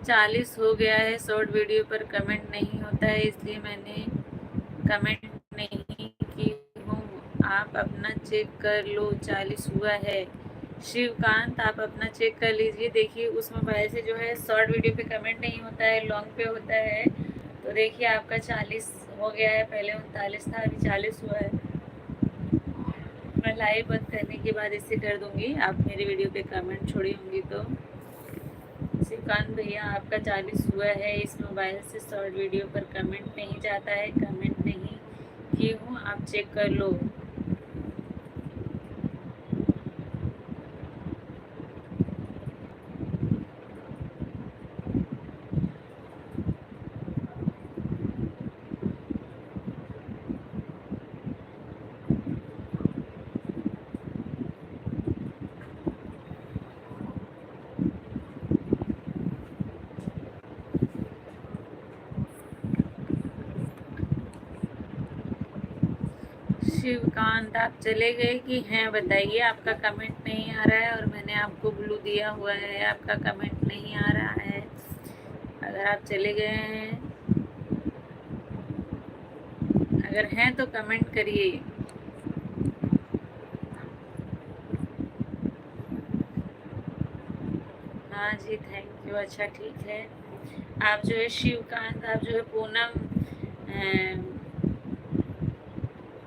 40 हो गया है। शॉर्ट वीडियो पर कमेंट नहीं होता है इसलिए मैंने कमेंट नहीं की हूँ। आप अपना चेक कर लो, 40 हुआ है। शिवकांत आप अपना चेक कर लीजिए। देखिए उस मोबाइल से जो है शॉर्ट वीडियो पे कमेंट नहीं होता है, लॉन्ग पे होता है। तो देखिए आपका 40 हो गया है, पहले 39 था, अभी 40 हुआ है। मैं लाइव बंद करने के बाद इसे कर दूंगी, आप मेरी वीडियो पे कमेंट छोड़ी होंगी तो। शिवकांत भैया आपका 40 हुआ है। इस मोबाइल से शॉर्ट वीडियो पर कमेंट नहीं जाता है, कमेंट नहीं की हूँ, आप चेक कर लो। शिवकांत आप चले गए कि हैं बताइए, आपका कमेंट नहीं आ रहा है और मैंने आपको ब्लू दिया हुआ है, आपका कमेंट नहीं आ रहा है। अगर आप चले गए हैं, अगर हैं तो कमेंट करिए। हाँ जी थैंक यू, अच्छा ठीक है। आप जो है शिवकांत, आप जो है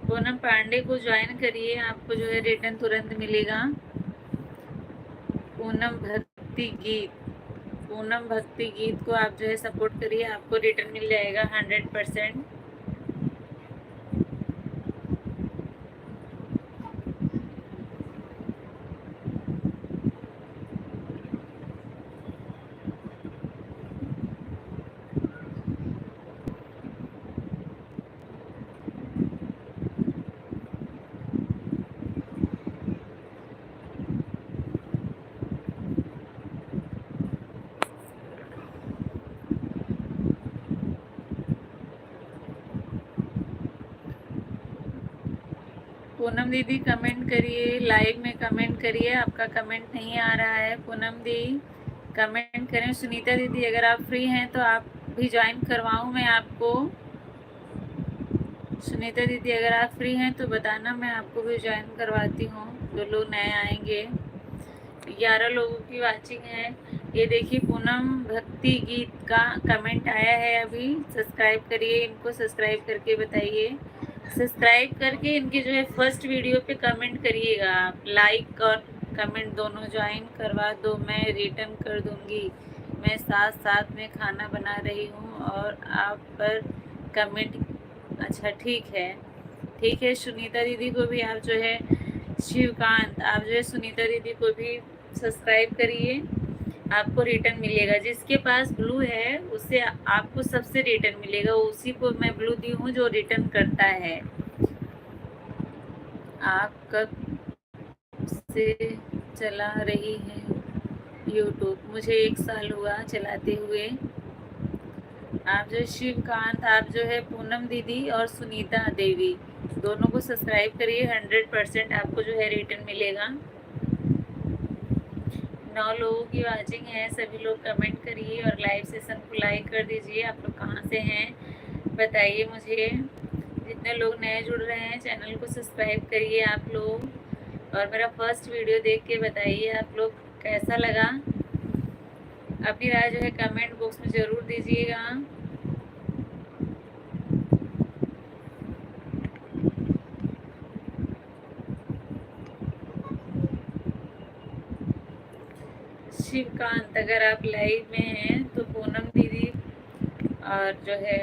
पूनम पांडे को ज्वाइन करिए, आपको जो है रिटर्न तुरंत मिलेगा। पूनम भक्ति गीत को आप जो है सपोर्ट करिए, आपको रिटर्न मिल जाएगा 100%। पूनम दीदी कमेंट करिए, लाइव में कमेंट करिए, आपका कमेंट नहीं आ रहा है। पूनम दी कमेंट करें। सुनीता दीदी अगर आप फ्री हैं तो आप भी ज्वाइन करवाऊं मैं आपको। सुनीता दीदी अगर आप फ्री हैं तो बताना, मैं आपको भी ज्वाइन करवाती हूँ। जो लोग नए आएंगे, 11 लोगों की वाचिंग है। ये देखिए पूनम भक्ति गीत का कमेंट आया है अभी। सब्सक्राइब करिए, इनको सब्सक्राइब करके बताइए, सब्सक्राइब करके इनके जो है फर्स्ट वीडियो पे कमेंट करिएगा आप। लाइक और कमेंट दोनों ज्वाइन करवा दो, मैं रिटर्न कर दूंगी। मैं साथ साथ में खाना बना रही हूँ और आप पर कमेंट। अच्छा ठीक है, ठीक है। सुनीता दीदी को भी आप जो है, शिवकांत आप जो है सुनीता दीदी को भी सब्सक्राइब करिए, आपको रिटर्न मिलेगा। जिसके पास ब्लू है उससे आपको सबसे रिटर्न मिलेगा, उसी को मैं ब्लू दी हूँ जो रिटर्न करता है। आप कब से चला रही हैं यूट्यूब? मुझे 1 साल हुआ चलाते हुए। आप जो शिवकांत, आप जो है पूनम दीदी और सुनीता देवी दोनों को सब्सक्राइब करिए, 100% आपको जो है रिटर्न मिलेगा। 9 लोगों की वाचिंग है, सभी लोग कमेंट करिए और लाइव सेशन को लाइक कर दीजिए। आप लोग कहाँ से हैं बताइए मुझे। जितने लोग नए जुड़ रहे हैं चैनल को सब्सक्राइब करिए आप लोग, और मेरा फर्स्ट वीडियो देख के बताइए आप लोग कैसा लगा। अपनी राय जो है कमेंट बॉक्स में ज़रूर दीजिएगा। शिवकांत अगर आप लाइव में हैं तो पूनम दीदी और जो है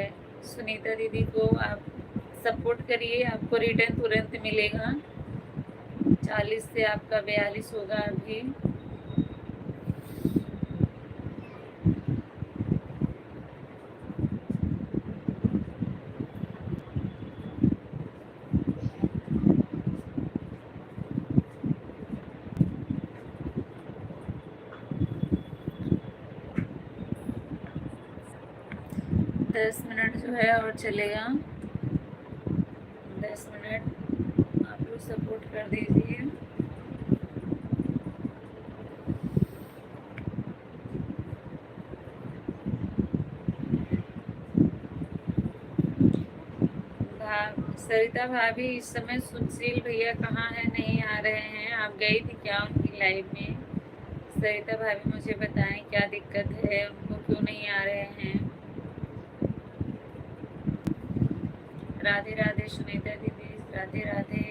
सुनीता दीदी को आप सपोर्ट करिए, आपको रिटर्न तुरंत मिलेगा। 40 से आपका 42 होगा अभी। दस मिनट जो है और चलेगा, 10 मिनट आप लोग सपोर्ट कर दीजिए। सरिता भाभी इस समय सुशील भैया कहाँ हैं? नहीं आ रहे हैं, आप गई थी क्या उनके लाइव में। सरिता भाभी मुझे बताएं क्या दिक्कत है, उनको क्यों नहीं आ रहे हैं। राधे राधे सुनीता दीदी, राधे राधे।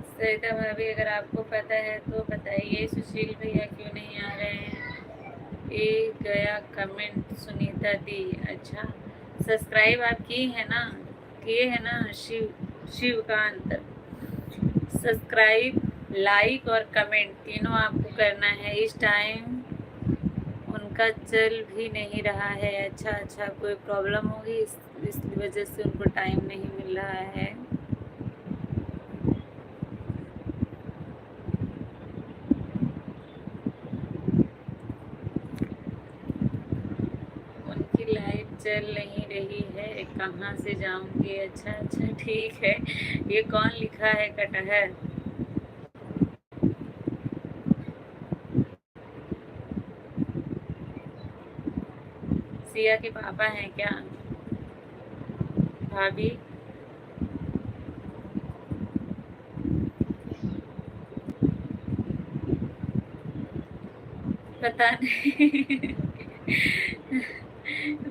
सरिता भाभी अगर आपको पता है तो बताइए, सुशील भैया क्यों नहीं आ रहे हैं। ये गया कमेंट सुनीता दी। अच्छा, सब्सक्राइब आप की है ना, किए है ना शिवकांत। सब्सक्राइब, लाइक और कमेंट तीनों आपको करना है। इस टाइम उनका चल भी नहीं रहा है। अच्छा, कोई प्रॉब्लम होगी इस वजह से उनको टाइम नहीं मिल रहा है। उनकी लाइफ चल नहीं रही है, कहाँ से जाऊंगी। अच्छा ठीक है। ये कौन लिखा है कटहर? सिया के पापा हैं क्या भाभी? पता नहीं।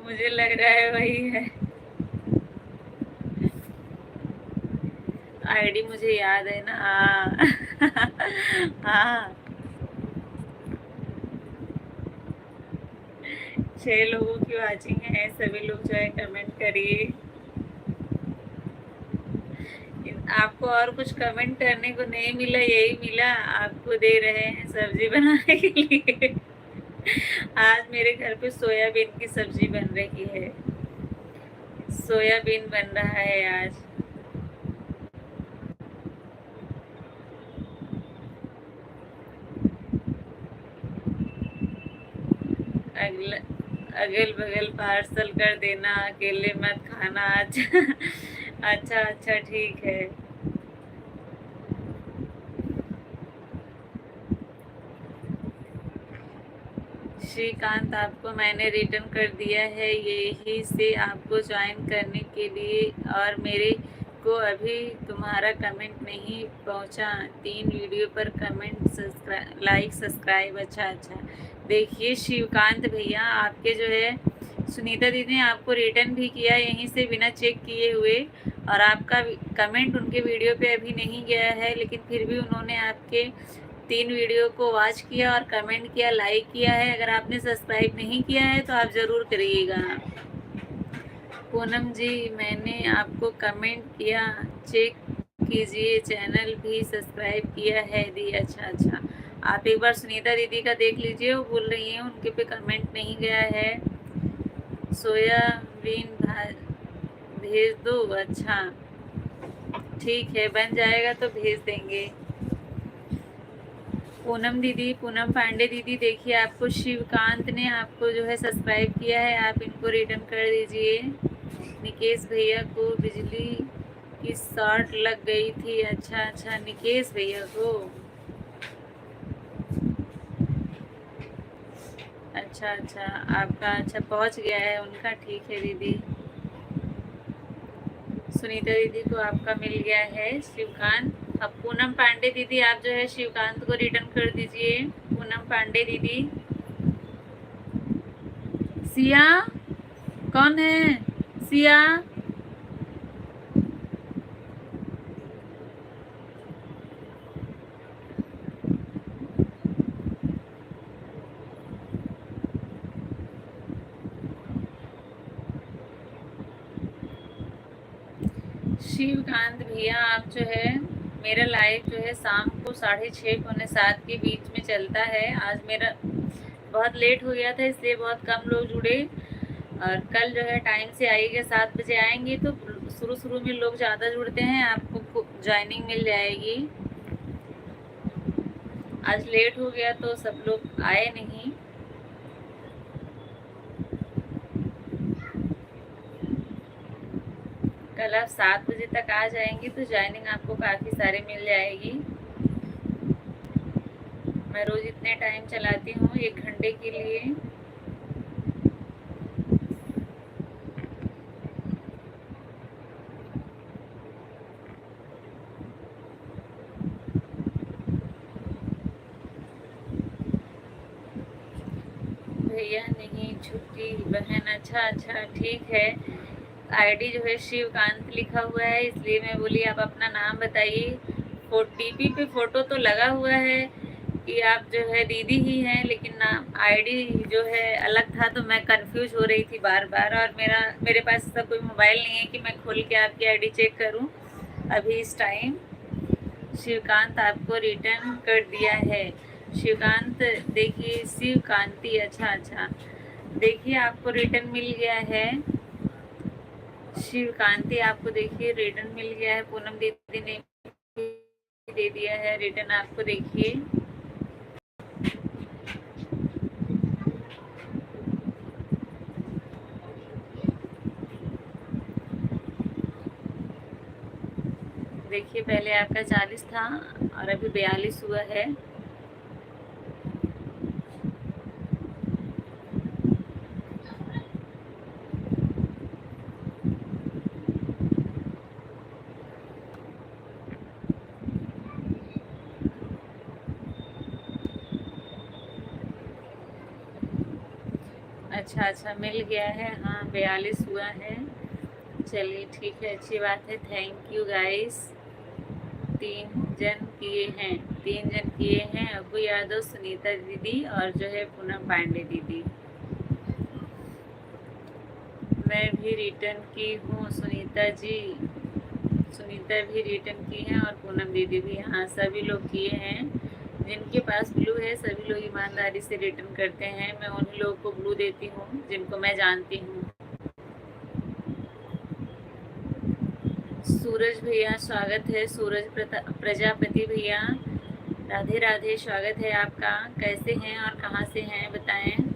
मुझे लग रहा है वही है। आईडी मुझे याद है ना। हाँ, 6 लोगों की वाचिंग है। सभी लोग जो है कमेंट करिए। आपको और कुछ कमेंट करने को नहीं मिला, यही मिला आपको दे रहे हैं सब्जी बनाने के लिए। आज मेरे घर पे सोयाबीन की सब्जी बन रही है। सोयाबीन बन रहा है आज। अगल बगल पार्सल कर देना, अकेले मत खाना। अच्छा ठीक है। श्रीकांत, आपको मैंने रिटर्न कर दिया है यही से आपको ज्वाइन करने के लिए, और मेरे को अभी तुम्हारा कमेंट नहीं पहुंचा। 3 वीडियो पर कमेंट, लाइक, सब्सक्राइब। अच्छा देखिए शिवकांत भैया, आपके जो है सुनीता दीदी ने आपको रिटर्न भी किया यहीं से बिना चेक किए हुए, और आपका कमेंट उनके वीडियो पे अभी नहीं गया है, लेकिन फिर भी उन्होंने आपके 3 वीडियो को वॉच किया और कमेंट किया, लाइक किया है। अगर आपने सब्सक्राइब नहीं किया है तो आप ज़रूर करिएगा। पूनम जी, मैंने आपको कमेंट किया, चेक कीजिए। चैनल भी सब्सक्राइब किया है दी। अच्छा, आप एक बार सुनीता दीदी का देख लीजिए, वो बोल रही हैं उनके पे कमेंट नहीं गया है। सोयाबीन भेज दो। अच्छा ठीक है, बन जाएगा तो भेज देंगे। पूनम दीदी, पूनम पांडे दीदी, देखिए आपको शिवकांत ने आपको जो है सब्सक्राइब किया है, आप इनको रिटर्न कर दीजिए। निकेश भैया को बिजली की शॉर्ट लग गई थी। अच्छा, निकेश भैया को। अच्छा, आपका अच्छा पहुंच गया है उनका। ठीक है दीदी। सुनीता दीदी को आपका मिल गया है शिवकांत। अब पूनम पांडे दीदी, आप जो है शिवकांत को रिटर्न कर दीजिए। पूनम पांडे दीदी। सिया कौन है? सिया, शिवकांत भैया, आप जो है मेरा लाइव जो है शाम को 6:30 पौने 7 के बीच में चलता है। आज मेरा बहुत लेट हो गया था, इसलिए बहुत कम लोग जुड़े, और कल जो है टाइम से आइएगा, 7 बजे आएंगे तो शुरू में लोग ज़्यादा जुड़ते हैं, आपको ज्वाइनिंग मिल जाएगी। आज लेट हो गया तो सब लोग आए नहीं। कल आप 7 बजे तक आ जाएंगी तो ज्वाइनिंग आपको काफ़ी सारे मिल जाएगी। मैं रोज़ इतने टाइम चलाती हूँ, 1 घंटे के लिए। भैया नहीं छुट्टी बहन। अच्छा अच्छा ठीक है। आईडी जो है शिवकांत लिखा हुआ है, इसलिए मैं बोली आप अपना नाम बताइए। डीपी पे फोटो तो लगा हुआ है कि आप जो है दीदी ही हैं, लेकिन नाम आईडी जो है अलग था, तो मैं कंफ्यूज हो रही थी बार बार। और मेरे पास ऐसा कोई मोबाइल नहीं है कि मैं खोल के आपकी आईडी चेक करूं अभी इस टाइम। शिवकांत आपको रिटर्न कर दिया है। शिवकांत देखिए, शिवकांति, अच्छा अच्छा, देखिए आपको रिटर्न मिल गया है। शिवकांति आपको देखिए रिटर्न मिल गया है। पूनम दीदी ने दे दिया है रिटर्न आपको, देखिए। देखिए पहले आपका 40 था और अभी 42 हुआ है। अच्छा अच्छा मिल गया है, हाँ 42 हुआ है। चलिए ठीक है, अच्छी बात है। Thank you guys. 3 जन किए हैं, अबू यादव, सुनीता दीदी और जो है पूनम पांडे दीदी। मैं भी रिटर्न की हूँ सुनीता जी, सुनीता भी रिटर्न की है और पूनम दीदी भी। हाँ सभी लोग किए हैं। जिनके पास ब्लू है सभी लोग ईमानदारी से रिटर्न करते हैं। मैं उन्हीं लोगों को ब्लू देती हूँ जिनको मैं जानती हूँ। सूरज भैया स्वागत है, सूरज प्रजापति भैया, राधे राधे, स्वागत है आपका। कैसे हैं और कहाँ से हैं बताएं।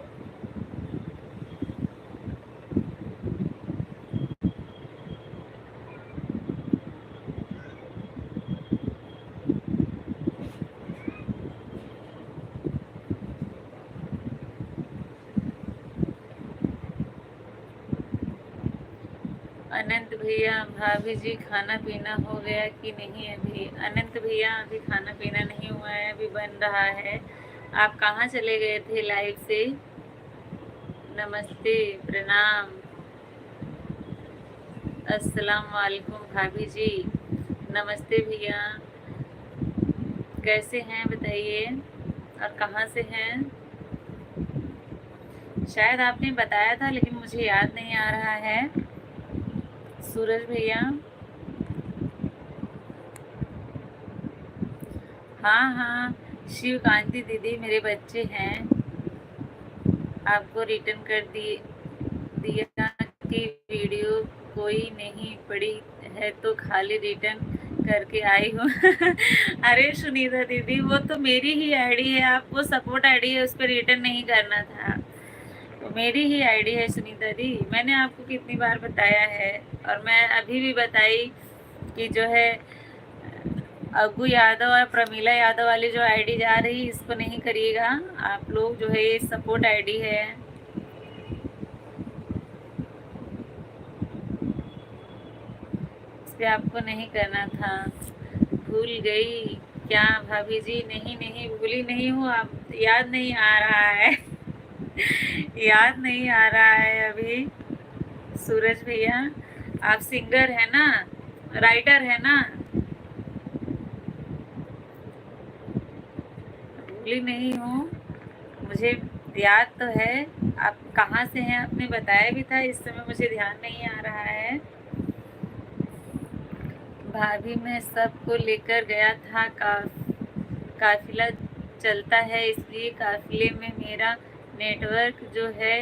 अनंत भैया, भाभी जी खाना पीना हो गया कि नहीं अभी? अनंत भैया अभी खाना पीना नहीं हुआ है, अभी बन रहा है। आप कहाँ चले गए थे लाइव से? नमस्ते, प्रणाम, अस्सलाम वालेकुम भाभी जी। नमस्ते भैया, कैसे हैं बताइए और कहाँ से हैं? शायद आपने बताया था लेकिन मुझे याद नहीं आ रहा है। सूरज भैया, हाँ हाँ, शिवकांति दीदी मेरे बच्चे हैं। आपको रिटर्न कर दिया कि वीडियो कोई नहीं पड़ी है तो खाली रिटर्न करके आई हूँ। अरे सुनीता दीदी, वो तो मेरी ही आईडी है, आप वो सपोर्ट आईडी है, उस पर रिटर्न नहीं करना था। तो मेरी ही आईडी है सुनीता दी, मैंने आपको कितनी बार बताया है। और मैं अभी भी बताई कि जो है अग्गू यादव और प्रमीला यादव वाली जो आईडी जा रही, इसको नहीं करिएगा आप लोग। जो है ये सपोर्ट आईडी है। इस पे आपको नहीं करना था। भूल गई क्या भाभी जी? नहीं नहीं भूली नहीं हूँ, आप याद नहीं आ रहा है। याद नहीं आ रहा है अभी। सूरज भैया, आप सिंगर है ना, राइटर है ना? भूली नहीं हूँ, मुझे याद तो है। आप कहाँ से हैं आपने बताया भी था, इस समय मुझे ध्यान नहीं आ रहा है। भाभी मैं सबको लेकर गया था, काफिला चलता है, इसलिए काफिले में मेरा नेटवर्क जो है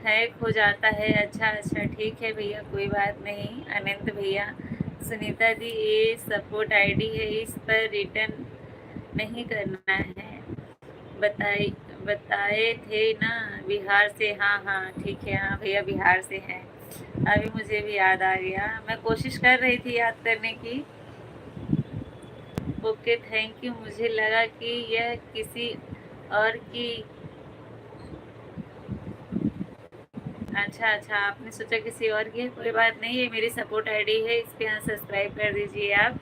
हैक हो जाता है। अच्छा अच्छा ठीक है भैया, कोई बात नहीं। अनंत भैया, सुनीता दी ये सपोर्ट आईडी है, इस पर रिटर्न नहीं करना है। बताए थे ना बिहार से। हाँ हाँ ठीक है, हाँ भैया बिहार से हैं। अभी मुझे भी याद आ गया, मैं कोशिश कर रही थी याद करने की। ओके थैंक यू, मुझे लगा कि यह किसी और की। अच्छा अच्छा, आपने सोचा किसी और की है, कोई बात नहीं, ये मेरी सपोर्ट आईडी है, इस पे सब्सक्राइब कर दीजिए आप।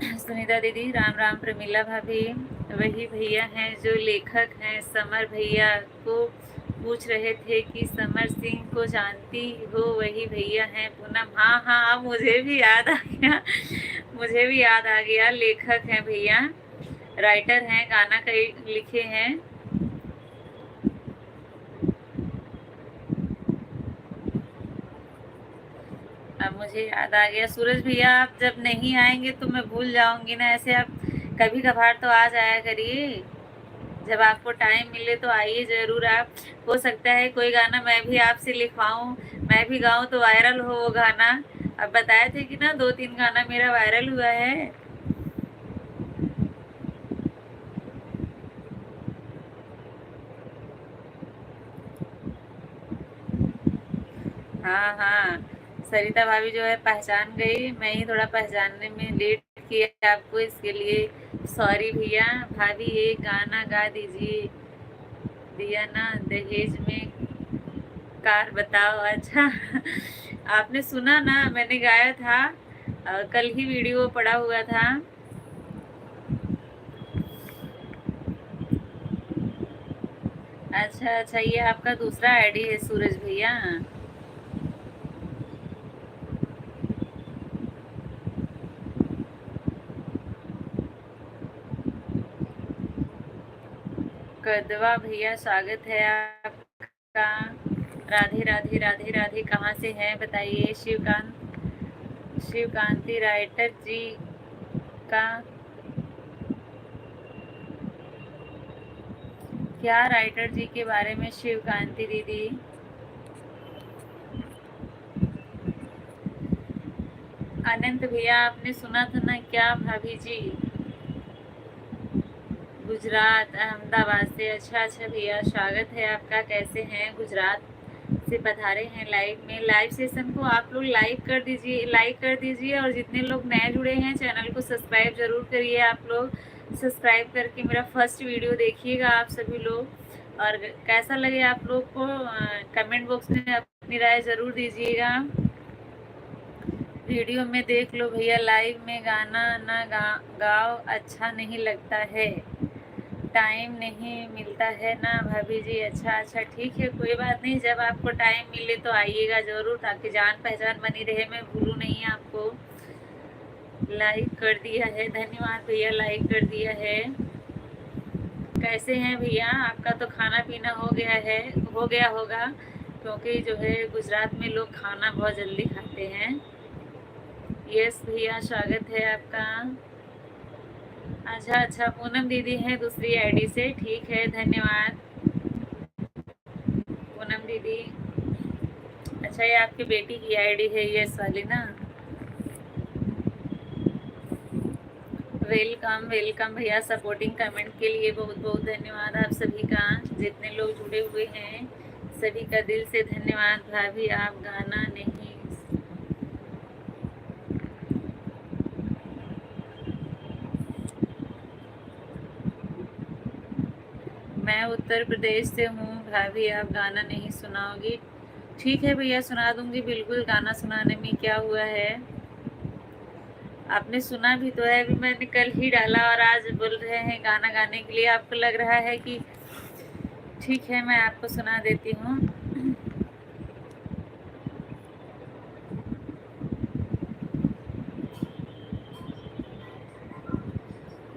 सुनीता दीदी राम राम, प्रमीला भाभी वही भैया हैं जो लेखक हैं, समर भैया को पूछ रहे थे कि समर सिंह को जानती हो, वही भैया हैं पूनम। हाँ हाँ, अब मुझे भी याद आ गया, मुझे भी याद आ गया, लेखक हैं भैया, राइटर हैं, गाना कई लिखे हैं। अब मुझे याद आ गया। सूरज भैया आप जब नहीं आएंगे तो मैं भूल जाऊंगी ना, ऐसे आप कभी कभार तो आ जाया करिए, जब आपको टाइम मिले तो आइए जरूर आप। हो सकता है कोई गाना मैं भी आपसे लिखवाऊं, मैं भी गाऊं तो वायरल हो वो गाना। अब बताए थे कि ना 2-3 गाना मेरा वायरल हुआ है। हाँ हाँ, सरिता भाभी जो है पहचान गई, मैं ही थोड़ा पहचानने में लेट किया आपको, इसके लिए सॉरी भैया। भाभी एक गाना गा दीजिए, दिया ना दहेज में कार, बताओ। अच्छा आपने सुना ना, मैंने गाया था, कल ही वीडियो पड़ा हुआ था। अच्छा अच्छा, ये आपका दूसरा आईडी है सूरज भैया। कदवा भैया स्वागत है आपका। राधे राधे राधे राधे, कहाँ से हैं बताइए। शिवकांति राइटर जी का क्या, राइटर जी के बारे में शिवकांति दीदी? अनंत भैया आपने सुना था ना क्या भाभी जी? गुजरात अहमदाबाद से। अच्छा अच्छा भैया, स्वागत है आपका। कैसे हैं? गुजरात से पधारे हैं लाइव में। लाइव सेशन को आप लोग लाइक कर दीजिए और जितने लोग नए जुड़े हैं चैनल को सब्सक्राइब जरूर करिए। आप लोग सब्सक्राइब करके मेरा फर्स्ट वीडियो देखिएगा आप सभी लोग, और कैसा लगे आप लोग को कमेंट बॉक्स में अपनी राय जरूर दीजिएगा। वीडियो में देख लो भैया, लाइव में गाना ना गाओ अच्छा नहीं लगता है, टाइम नहीं मिलता है ना भाभी जी। अच्छा अच्छा ठीक है, कोई बात नहीं, जब आपको टाइम मिले तो आइएगा जरूर, ताकि जान पहचान बनी रहे, मैं भूलूं नहीं आपको। लाइक कर दिया है, धन्यवाद भैया, लाइक कर दिया है। कैसे हैं भैया? आपका तो खाना पीना हो गया होगा, क्योंकि जो है गुजरात में लोग खाना बहुत जल्दी खाते हैं। यस भैया, स्वागत है आपका। अच्छा अच्छा, पूनम दीदी है दूसरी आईडी से, ठीक है, धन्यवाद पूनम दीदी। अच्छा, ये आपकी बेटी की आईडी है ये वाली ना। वेलकम वेलकम भैया, सपोर्टिंग कमेंट के लिए बहुत बहुत धन्यवाद आप सभी का, जितने लोग जुड़े हुए हैं सभी का दिल से धन्यवाद। भाभी आप गाना नहीं, मैं उत्तर प्रदेश से हूँ भाभी, आप गाना नहीं सुनाओगी? ठीक है भैया, सुना दूंगी बिल्कुल, गाना सुनाने में क्या हुआ है। आपने सुना भी तो है, अभी मैंने कल ही डाला और आज बोल रहे हैं गाना गाने के लिए। आपको लग रहा है कि ठीक है, मैं आपको सुना देती हूँ।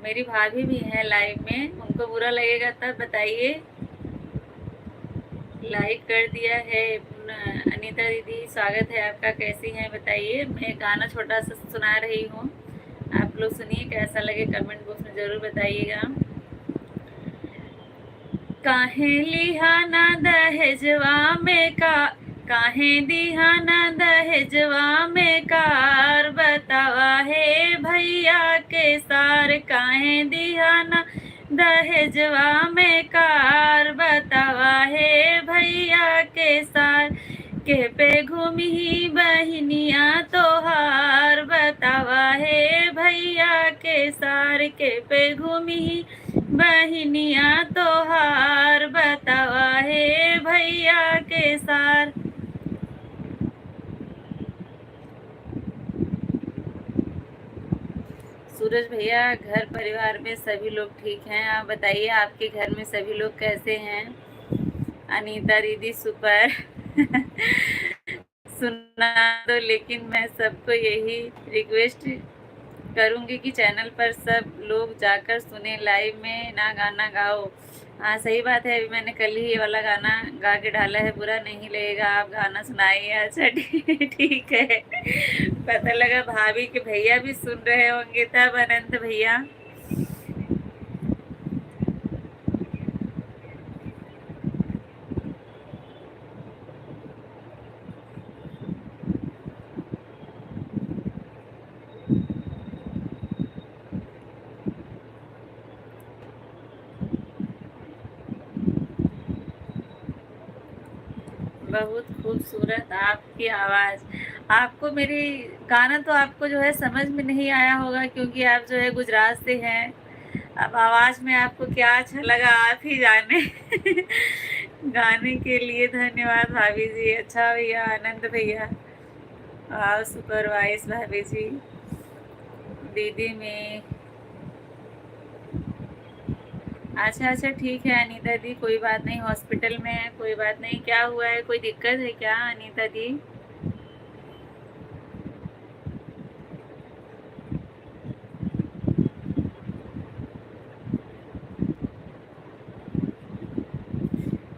मेरी भाभी भी है लाइव में, उनको बुरा लगेगा तब बताइए। लाइक कर दिया है अनीता दीदी, स्वागत है आपका। कैसी हैं बताइए। मैं गाना छोटा सा सुना रही हूँ, आप लोग सुनिए, कैसा लगे कमेंट बॉक्स में जरूर बताइएगा। काहे लिहाना दहेजवा में का, काहे दिहाना दहेजवा में कार, बतावा है भैया के सार, काहे दिहाना दहेजवा में कार, बतावा है भैया के सार, के पे घूमी बहनिया तोहार, बतावा है भैया के सार, के पे घूमी बहनिया तोहार, बतावा है भैया के सार। सूरज भैया, घर परिवार में सभी लोग ठीक हैं। आप बताइए, आपके घर में सभी लोग कैसे हैं? अनीता दीदी सुपर सुना दो, लेकिन मैं सबको यही रिक्वेस्ट करूंगी कि चैनल पर सब लोग जाकर सुने, लाइव में ना गाना गाओ। हाँ सही बात है, अभी मैंने कल ही ये वाला गाना गा के डाला है, बुरा नहीं लगेगा, आप गाना सुनाइए। अच्छा ठीक है। पता लगा भाभी के भैया भी सुन रहे होंगे तब, अनंत भैया। बहुत खूबसूरत आपकी आवाज़। आपको मेरी गाना तो आपको जो है समझ में नहीं आया होगा, क्योंकि आप जो है गुजरात से हैं। अब आवाज़ में आपको क्या अच्छा लगा आप ही जाने गाने के लिए धन्यवाद भाभी जी। अच्छा भैया, आनंद भैया, सुपरवाइज भाभी जी। दीदी में अच्छा ठीक है अनीता दी, कोई बात नहीं, हॉस्पिटल में है, कोई बात नहीं। क्या हुआ है, कोई दिक्कत है क्या अनीता दी?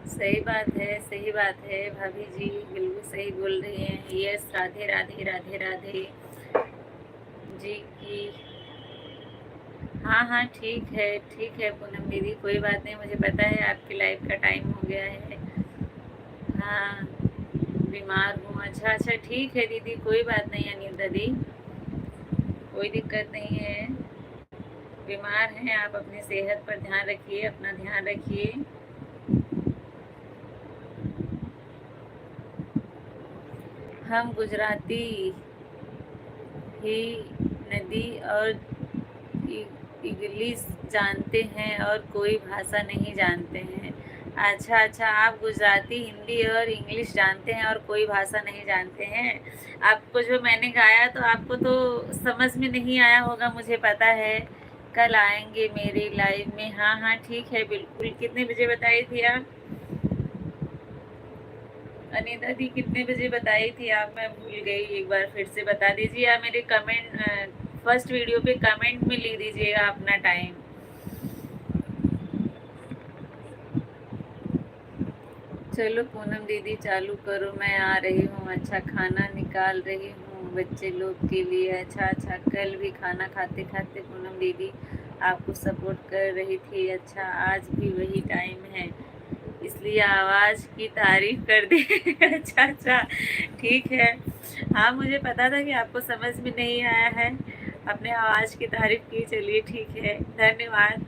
सही बात है भाभी जी, बिल्कुल सही बोल रही हैं। यस, राधे राधे राधे राधे जी की। हाँ ठीक है पूनम दीदी, कोई बात नहीं, मुझे पता है आपकी लाइफ का टाइम हो गया है। हाँ, बीमार हूँ। अच्छा ठीक है दीदी, कोई बात नहीं अनिता दी, कोई दिक्कत नहीं है। बीमार हैं आप, अपनी सेहत पर ध्यान रखिए, अपना ध्यान रखिए। हम गुजराती ही नदी और इंग्लिश जानते हैं और कोई भाषा नहीं जानते हैं। अच्छा, आप गुजराती, हिंदी और इंग्लिश जानते हैं और कोई भाषा नहीं जानते हैं। आपको जो मैंने गाया तो आपको तो समझ में नहीं आया होगा, मुझे पता है। कल आएंगे मेरी लाइव में। हाँ ठीक है बिल्कुल। कितने बजे बताई थी आप अनीता दी, कितने बजे बताई थी आप? मैं भूल गई, एक बार फिर से बता दीजिए। आप मेरे कमेंट फर्स्ट वीडियो पे कमेंट में लिख दीजिएगा अपना टाइम। चलो पूनम दीदी चालू करो, मैं आ रही हूँ। अच्छा, खाना निकाल रही हूँ बच्चे लोग के लिए। अच्छा, कल भी खाना खाते खाते पूनम दीदी आपको सपोर्ट कर रही थी। अच्छा, आज भी वही टाइम है, इसलिए आवाज़ की तारीफ कर दी अच्छा ठीक है। हाँ, मुझे पता था कि आपको समझ में नहीं आया है, अपने आवाज़ की तारीफ की। चलिए ठीक है, धन्यवाद,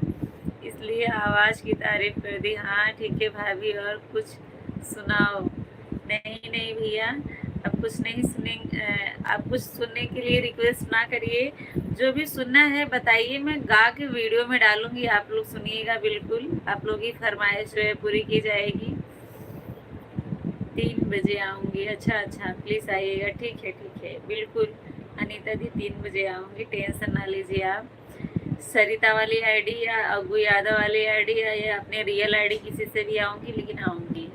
इसलिए आवाज़ की तारीफ कर दी। हाँ ठीक है भाभी, और कुछ सुनाओ। नहीं भैया, अब कुछ नहीं सुनेंगे। आप कुछ सुनने के लिए रिक्वेस्ट ना करिए, जो भी सुनना है बताइए, मैं गा के वीडियो में डालूंगी, आप लोग सुनिएगा। बिल्कुल आप लोग की फरमाइश जो है पूरी की जाएगी। 3 बजे आऊँगी। अच्छा प्लीज़ आइएगा। ठीक है बिल्कुल अनीता दी, 3 बजे आऊँगी, टेंशन ना लीजिए आप। सरिता वाली आईडी या अग्गू यादव वाली आईडी या अपने रियल आईडी, किसी से भी आऊँगी, लेकिन आऊँगी।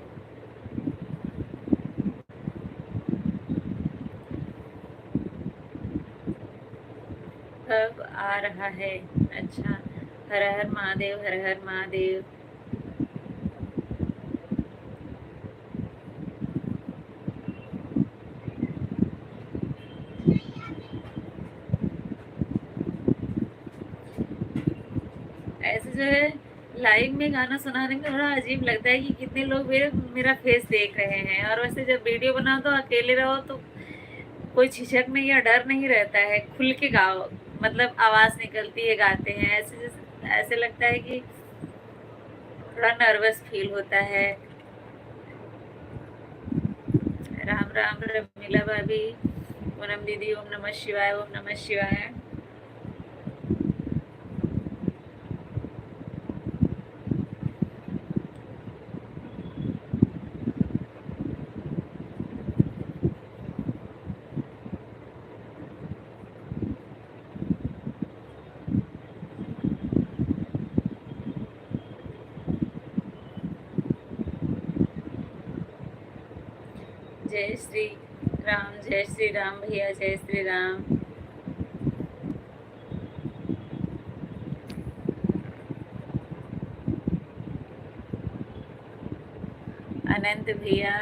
कब आ रहा है? अच्छा, हर हर महादेव, हर हर महादेव। ऐसे जो है लाइव में गाना सुनाने में थोड़ा अजीब लगता है कि कितने लोग मेरा फेस देख रहे हैं, और वैसे जब वीडियो बनाओ तो अकेले रहो तो कोई झिझक नहीं या डर नहीं रहता है, खुल के गाओ, मतलब आवाज़ निकलती है, गाते हैं। ऐसे लगता है कि थोड़ा नर्वस फील होता है। राम राम रमीला भाभी, पूनम दीदी, ओम नमः शिवाय, ओम नमः शिवाय। जय श्री राम भैया, जय श्री राम। अनंत भैया,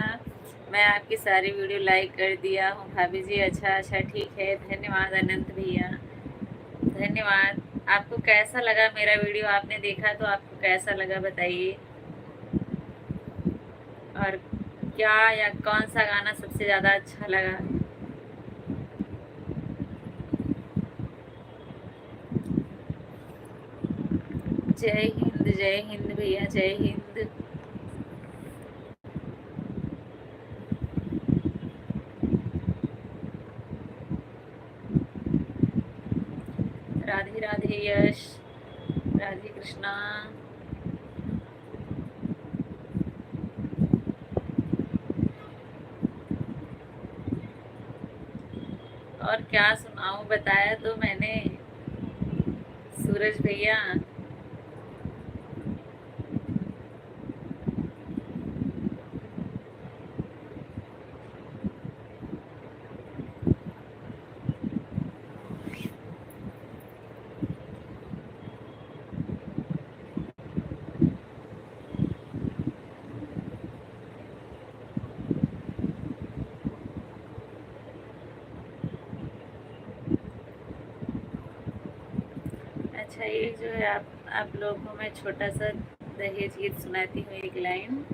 मैं आपकी सारी वीडियो लाइक कर दिया हूँ भाभी जी। अच्छा अच्छा, ठीक है, धन्यवाद अनंत भैया, धन्यवाद। आपको कैसा लगा मेरा वीडियो? आपने देखा तो आपको कैसा लगा बताइए। और क्या या कौन सा गाना सबसे ज़्यादा अच्छा लगा? जय हिंद भैया, जय हिंद। राधे राधे यश, राधे कृष्णा। और क्या सुनाऊं, बताया तो मैंने सूरज भैया। अच्छा, ये जो है आप लोगों को मैं छोटा सा दहेज गीत सुनाती हूँ, एक लाइन।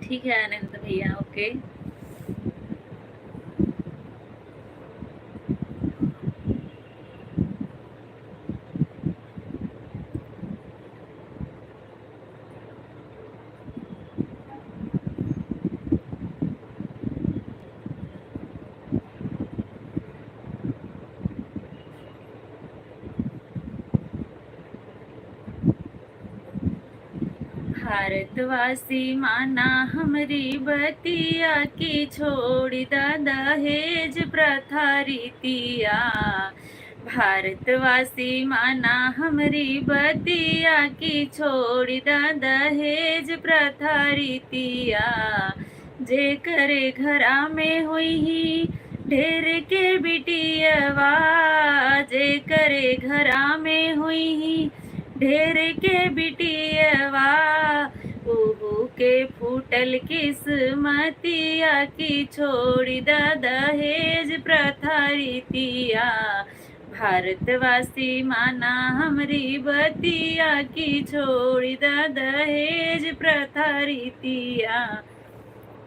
ठीक है अनंत भैया, ओके। भारतवासी माना हमरी बतिया की छोड़ी दा दहेज प्रथा रीतिया। भारतवासी माना हमरी बतिया की छोड़ी दा दहेज प्रथा रीतिया। जे करे घरा में हुई ही ढेर के बिटियवा, जे करे घरा में हुई ही ढेर के बिटियवा। उहू के फूटल किस्मतिया की छोड़ी दा दहेज प्रथा रीतिया। भारतवासी माना हमरी बतिया की छोड़ी दा दहेज प्रथा रीतिया।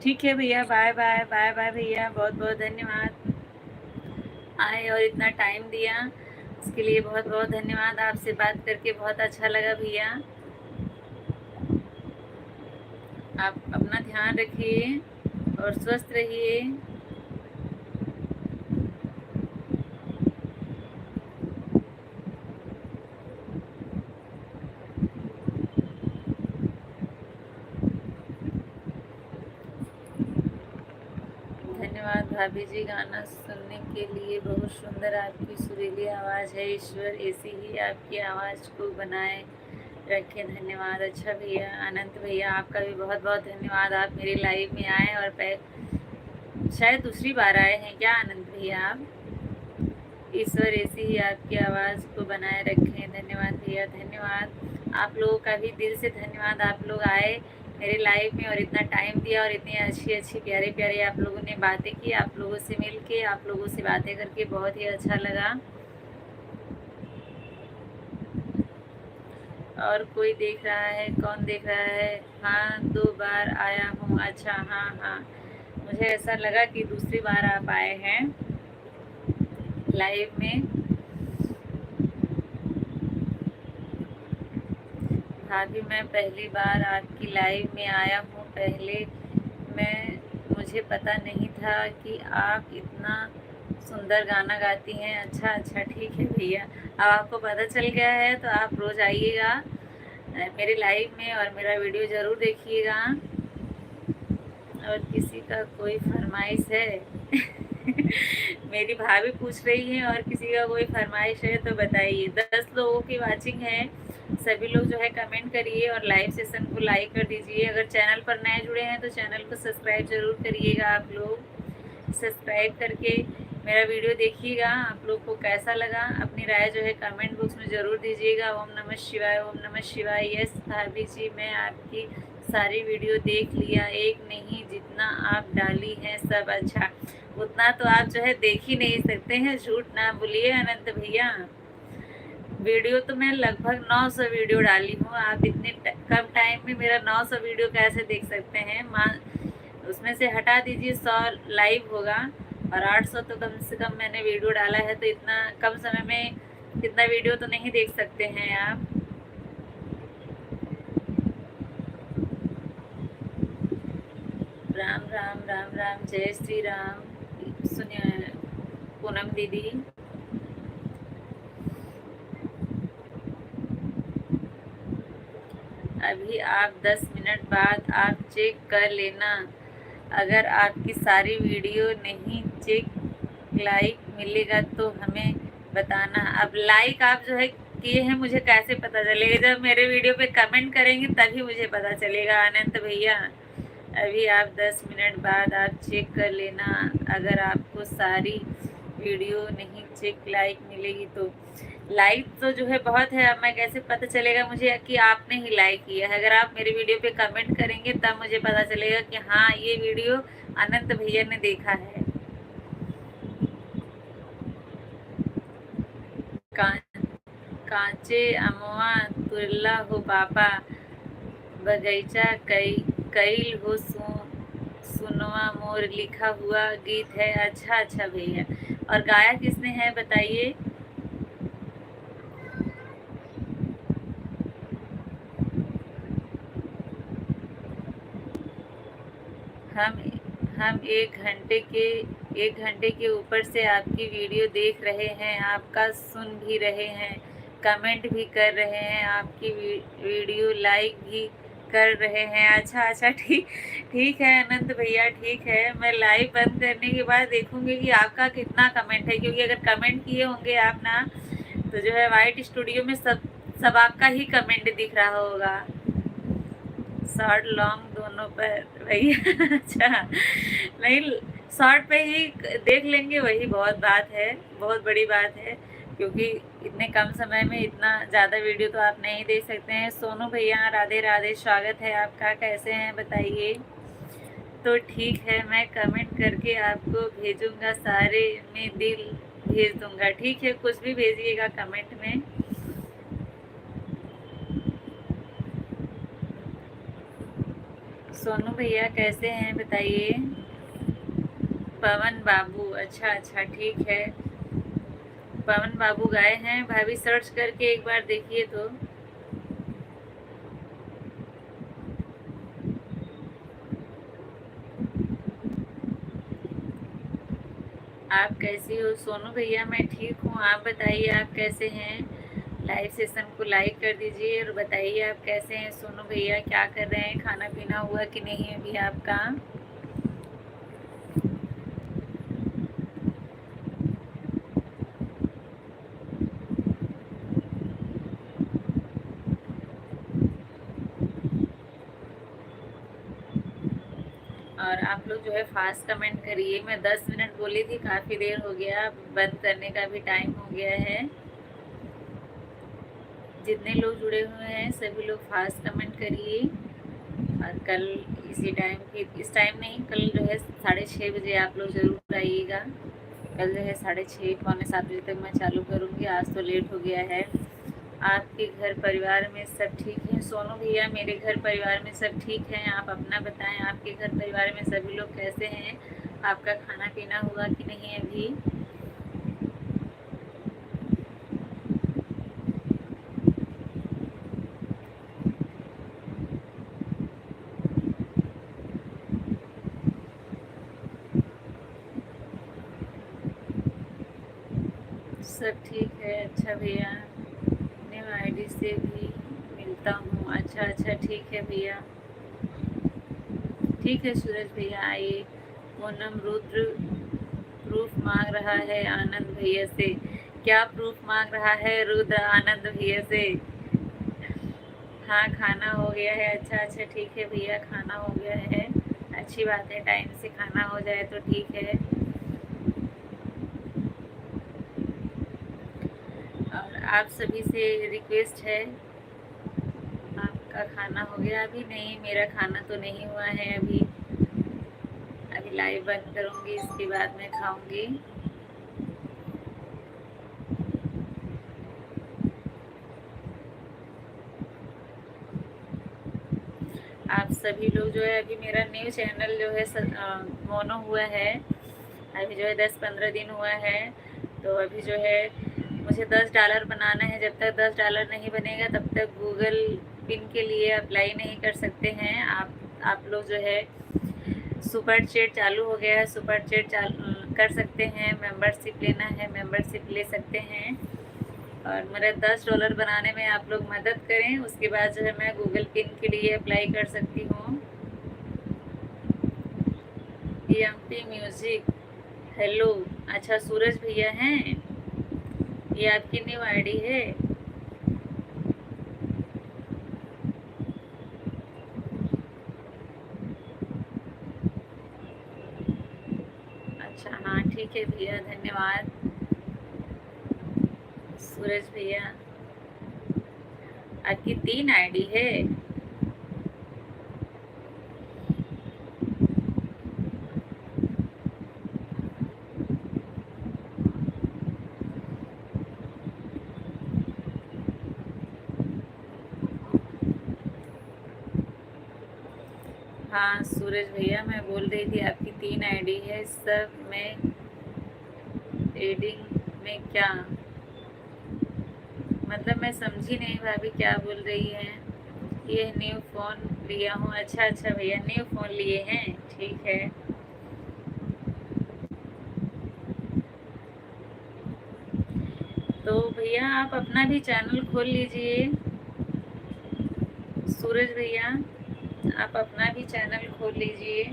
ठीक है भैया, बाय बाय, बाय बाय भैया, बहुत बहुत धन्यवाद आए और इतना टाइम दिया उसके लिए बहुत बहुत धन्यवाद। आपसे बात करके बहुत अच्छा लगा भैया। आप अपना ध्यान रखिए और स्वस्थ रहिए। धन्यवाद भाभी जी, गाना सुनने के लिए। बहुत सुंदर आपकी सुरीली आवाज़ है। ईश्वर ऐसी ही आपकी आवाज़ को बनाए रखें, धन्यवाद। अच्छा भैया अनंत भैया, आपका भी बहुत बहुत धन्यवाद। आप मेरे लाइव में आए और शायद दूसरी बार आए हैं क्या आनंद भैया आप? ईश्वर ऐसी ही आपकी आवाज़ को बनाए रखें, धन्यवाद भैया, धन्यवाद। आप लोगों का भी दिल से धन्यवाद। आप लोग आए मेरे लाइव में और इतना टाइम दिया और इतनी अच्छी अच्छी प्यारे प्यारे आप लोगों ने बातें की। आप लोगों से मिल के, आप लोगों से बातें करके बहुत ही अच्छा लगा। और कोई देख रहा है? कौन देख रहा है? हाँ, 2 बार आया हूँ। अच्छा, हाँ हाँ, मुझे ऐसा लगा कि दूसरी बार आप आए हैं लाइव में। भाभी, मैं पहली बार आपकी लाइव में आया हूँ। पहले मुझे पता नहीं था कि आप इतना सुंदर गाना गाती हैं। अच्छा अच्छा, ठीक है भैया, अब आपको पता चल गया है तो आप रोज़ आइएगा मेरे लाइव में और मेरा वीडियो ज़रूर देखिएगा। और किसी का कोई फरमाइश है? मेरी भाभी पूछ रही है और किसी का कोई फरमाइश है तो बताइए। 10 लोगों की वाचिंग है सभी लोग जो है कमेंट करिए और लाइव सेशन को लाइक कर दीजिए। अगर चैनल पर नए जुड़े हैं तो चैनल को सब्सक्राइब जरूर करिएगा। आप लोग सब्सक्राइब करके मेरा वीडियो देखिएगा। आप लोग को कैसा लगा अपनी राय जो है कमेंट बॉक्स में ज़रूर दीजिएगा। ओम नमः शिवाय, ओम नमः शिवाय। यस भाभी जी, मैं आपकी सारी वीडियो देख लिया, एक नहीं जितना आप डाली हैं सब अच्छा। उतना तो आप जो है देख ही नहीं सकते हैं, झूठ ना बोलिए अनंत भैया। वीडियो तो मैं लगभग 900 वीडियो डाली हूँ। आप इतने कम टाइम में मेरा 900 वीडियो कैसे देख सकते हैं? उसमें से हटा दीजिए 100 लाइव होगा और 800 तो कम से कम मैंने वीडियो डाला है, तो इतना कम समय में इतना वीडियो तो नहीं देख सकते हैं आप। राम राम राम राम, जय श्री राम। सुनिए पूनम दीदी, अभी आप 10 मिनट बाद आप चेक कर लेना। अगर आपकी सारी वीडियो नहीं चेक लाइक मिलेगा तो हमें बताना। अब लाइक आप जो है किए हैं, मुझे कैसे पता चलेगा? जब मेरे वीडियो पे कमेंट करेंगे तभी मुझे पता चलेगा अनंत भैया। अभी आप 10 मिनट बाद आप चेक कर लेना। अगर आपको सारी वीडियो नहीं चेक लाइक मिलेगी तो लाइक तो जो है बहुत है, अब मैं कैसे पता चलेगा मुझे कि आपने ही लाइक किया है? अगर आप मेरे वीडियो पे कमेंट करेंगे तब मुझे पता चलेगा कि हाँ ये वीडियो अनंत भैया ने देखा है। कांचे अमवा तुरला हो पापा, बगीचा कैल हो सुनवा मोर, लिखा हुआ गीत है। अच्छा अच्छा भैया, और गाया किसने है बताइए? हम 1 घंटे के ऊपर से आपकी वीडियो देख रहे हैं, आपका सुन भी रहे हैं, कमेंट भी कर रहे हैं, आपकी वीडियो लाइक भी कर रहे हैं। अच्छा अच्छा, ठीक है अनंत भैया, ठीक है। मैं लाइव बंद करने के बाद देखूंगी कि आपका कितना कमेंट है, क्योंकि अगर कमेंट किए होंगे आप ना तो जो है वाइट स्टूडियो में सब आपका ही कमेंट दिख रहा होगा। शॉर्ट लॉन्ग दोनों पर भैया अच्छा नहीं, शॉर्ट पे ही देख लेंगे, वही बहुत बात है, बहुत बड़ी बात है, क्योंकि इतने कम समय में इतना ज़्यादा वीडियो तो आप नहीं देख सकते हैं। सोनू भैया राधे राधे, स्वागत है आपका, कैसे हैं बताइए? तो ठीक है, मैं कमेंट करके आपको भेजूंगा, सारे में दिल भेज दूंगा। ठीक है, कुछ भी भेजिएगा कमेंट में। सोनू भैया कैसे हैं बताइए? पवन बाबू, अच्छा अच्छा ठीक है। पवन बाबू गाए हैं, भाभी सर्च करके एक बार देखिए तो। आप कैसी हो सोनू भैया? मैं ठीक हूँ, आप बताइए आप कैसे हैं? लाइव सेशन को लाइक कर दीजिए और बताइए आप कैसे हैं सोनू भैया, क्या कर रहे हैं? खाना पीना हुआ कि नहीं अभी आपका? और आप लोग जो है फास्ट कमेंट करिए। मैं 10 मिनट बोली थी, काफ़ी देर हो गया, बंद करने का भी टाइम हो गया है। जितने लोग जुड़े हुए हैं सभी लोग फास्ट कमेंट करिए। और कल इसी टाइम की, इस टाइम नहीं, कल जो है 6:30 बजे आप लोग ज़रूर आइएगा। कल जो है 6:30 पौने 7 बजे तक मैं चालू करूँगी, आज तो लेट हो गया है। आपके घर परिवार में सब ठीक है? सोनू भैया मेरे घर परिवार में सब ठीक है, आप अपना बताएं, आपके घर परिवार में सभी लोग कैसे हैं? आपका खाना पीना हुआ कि नहीं अभी? सब ठीक है, अच्छा भैया। न्यू आईडी से भी मिलता हूँ, अच्छा अच्छा ठीक है भैया, ठीक है सूरज भैया आइए। पूनम रुद्र प्रूफ मांग रहा है आनंद भैया से। क्या प्रूफ मांग रहा है रुद्र आनंद भैया से? हाँ खाना हो गया है। अच्छा अच्छा ठीक है भैया, खाना हो गया है, अच्छी बात है, टाइम से खाना हो जाए तो ठीक है। और आप सभी से रिक्वेस्ट है, आपका खाना हो गया? अभी नहीं, मेरा खाना तो नहीं हुआ है अभी। अभी लाइव बंद करूँगी, इसके बाद मैं खाऊंगी। आप सभी लोग जो है, अभी मेरा न्यू चैनल जो है मोनो हुआ है, अभी जो है 10-15 दिन हुआ है। तो अभी जो है मुझे $10 बनाना है। जब तक $10 नहीं बनेगा तब तक गूगल पिन के लिए अप्लाई नहीं कर सकते हैं आप लोग जो है। सुपर चैट चालू हो गया है, सुपर चैट चालू कर सकते हैं। मेंबरशिप लेना है, मेंबरशिप ले सकते हैं। और मेरा $10 बनाने में आप लोग मदद करें, उसके बाद जो है मैं गूगल पिन के लिए अप्लाई कर सकती हूँ। MP music, hello. अच्छा सूरज भैया हैं, ये आपकी न्यू आईडी है? अच्छा हाँ ठीक है भैया, धन्यवाद सूरज भैया। आपकी 3 आईडी है? हाँ सूरज भैया, मैं बोल रही थी आपकी 3 आईडी है, सब में एडिंग में क्या मतलब? मैं समझी नहीं भाभी क्या बोल रही हैं। ये न्यू फ़ोन लिया हूँ। अच्छा अच्छा भैया, न्यू फ़ोन लिए हैं, ठीक है। तो भैया आप अपना भी चैनल खोल लीजिए, सूरज भैया आप अपना भी चैनल खोल लीजिए।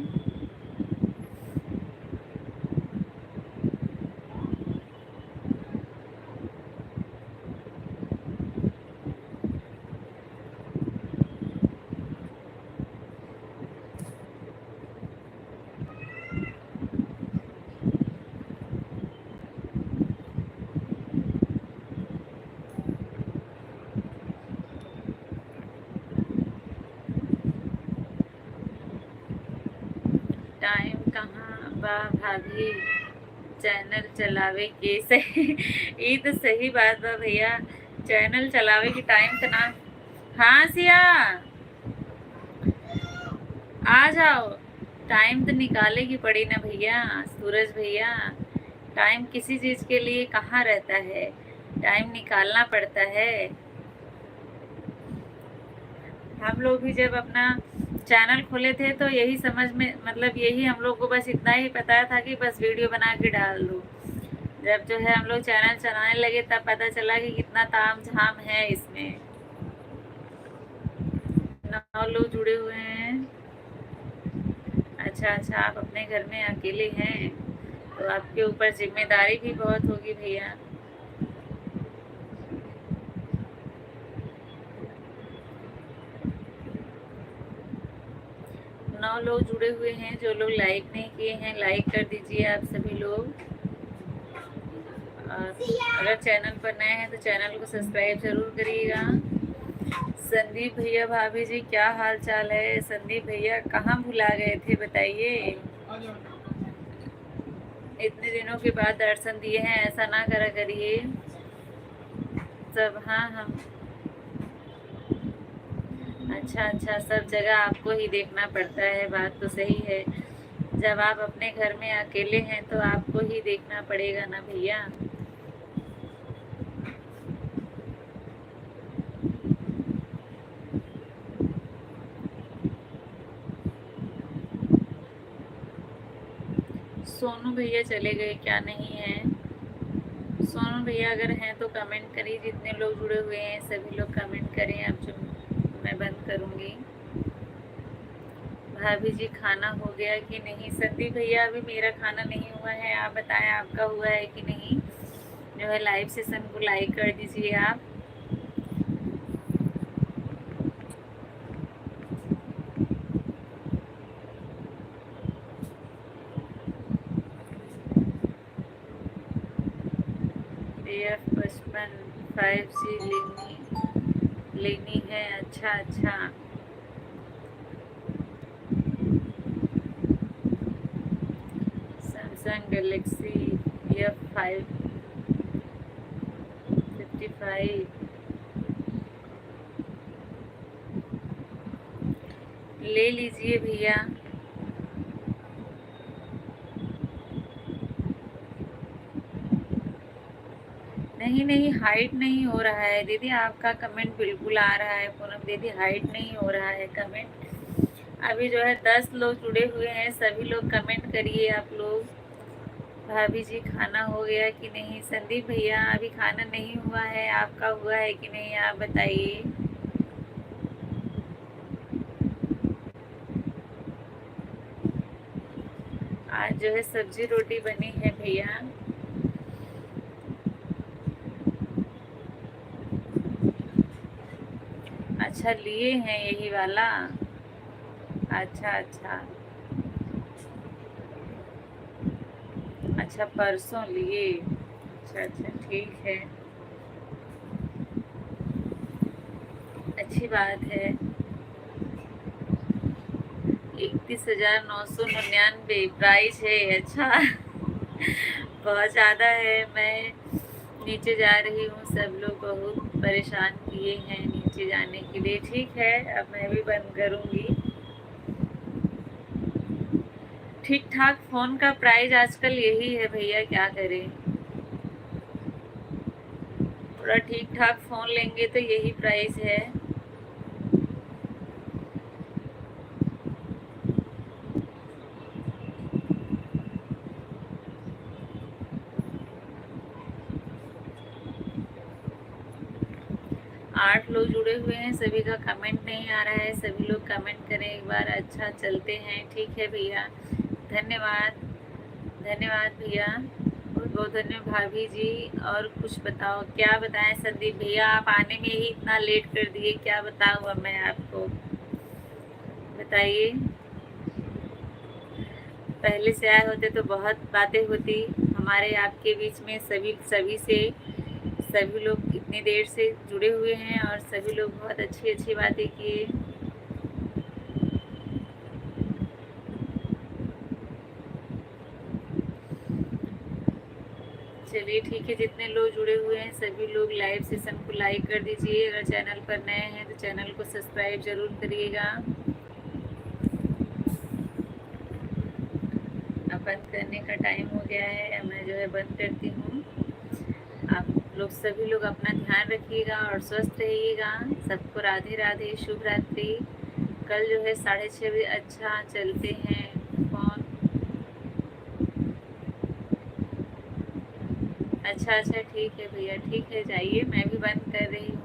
टाइम कहाँ बा भाभी, चैनल चलावे के सही ये तो सही बात बा भैया, चैनल चलावे की टाइम तो ना। हाँ सिया आ जाओ, टाइम तो निकाले की पड़ी ना भैया, सूरज भैया। टाइम किसी चीज़ के लिए कहाँ रहता है, टाइम निकालना पड़ता है। हम लोग भी जब अपना चैनल खोले थे तो यही समझ में, मतलब यही हम लोग को बस इतना ही पता था कि बस वीडियो बना के डाल दो। जब जो है हम लोग चैनल चलाने लगे तब पता चला कि कितना ताम झाम है इसमें। 9 लोग जुड़े हुए हैं। अच्छा अच्छा, आप अपने घर में अकेले हैं तो आपके ऊपर जिम्मेदारी भी बहुत होगी भैया। नौ लोग जुड़े हुए हैं, जो लोग लाइक नहीं किए हैं लाइक कर दीजिए आप सभी लोग। अगर चैनल पर नए हैं तो चैनल को सब्सक्राइब जरूर करिएगा। संदीप भैया, भाभी जी क्या हाल चाल है? संदीप भैया कहाँ भुला गए थे बताइए, इतने दिनों के बाद दर्शन दिए हैं, ऐसा ना करा करिए सब। हाँ हम अच्छा अच्छा, सब जगह आपको ही देखना पड़ता है, बात तो सही है। जब आप अपने घर में अकेले हैं तो आपको ही देखना पड़ेगा ना भैया। सोनू भैया चले गए क्या? नहीं है सोनू भैया, अगर हैं तो कमेंट करिए। जितने लोग जुड़े हुए हैं सभी लोग कमेंट करें, अब जो मैं बंद करूँगी। भाभी जी खाना हो गया कि नहीं? संदीप भैया अभी मेरा खाना नहीं हुआ है, आप बताएं आपका हुआ है कि नहीं? जो है लाइव सेशन को लाइक कर दीजिए आप। 5G लेनी है। अच्छा अच्छा, सैमसंग गैलेक्सी F55 ले लीजिए भैया। नहीं नहीं, हाइड नहीं हो रहा है दीदी, आपका कमेंट बिल्कुल आ रहा है पूनम दीदी, हाइड नहीं हो रहा है कमेंट। अभी जो है 10 लोग जुड़े हुए हैं, सभी लोग कमेंट करिए आप लोग। भाभी जी खाना हो गया कि नहीं? संदीप भैया अभी खाना नहीं हुआ है, आपका हुआ है कि नहीं आप बताइए। आज जो है सब्जी रोटी बनी है भैया। अच्छा लिए हैं यही वाला, अच्छा अच्छा अच्छा, परसों लिए, अच्छा अच्छा ठीक है, अच्छी बात है। 31,999 प्राइस है, अच्छा बहुत ज़्यादा है। मैं नीचे जा रही हूँ, सब लोग बहुत परेशान किए हैं नीचे जाने के लिए। ठीक है, अब मैं भी बंद करूँगी। ठीक ठाक फ़ोन का प्राइस आजकल यही है भैया, क्या करें। थोड़ा ठीक ठाक फ़ोन लेंगे तो यही प्राइस है। 8 लोग जुड़े हुए हैं, सभी का कमेंट नहीं आ रहा है, सभी लोग कमेंट करें एक बार। अच्छा चलते हैं, ठीक है भैया, धन्यवाद धन्यवाद भैया, बहुत बहुत धन्यवाद भाभी जी। और कुछ बताओ, क्या बताएं संदीप भैया, आप आने में ही इतना लेट कर दिए, क्या बताऊँ अब मैं आपको, बताइए। पहले से आए होते तो बहुत बातें होती हमारे आपके बीच में, सभी से। सभी लोग इतनी देर से जुड़े हुए हैं और सभी लोग बहुत अच्छी अच्छी बातें किए। चलिए ठीक है, जितने लोग जुड़े हुए हैं सभी लोग लाइव सेशन को लाइक कर दीजिए। अगर चैनल पर नए हैं तो चैनल को सब्सक्राइब जरूर करिएगा। अब बंद करने का टाइम हो गया है, मैं जो है बंद करती हूँ। आप लोग सभी लोग अपना ध्यान रखिएगा और स्वस्थ रहिएगा। सबको राधे राधे, शुभ रात्रि। कल जो है 6:30 बजे अच्छा चलते हैं फोन। अच्छा अच्छा ठीक है भैया, ठीक है, जाइए, मैं भी बंद कर रही हूँ।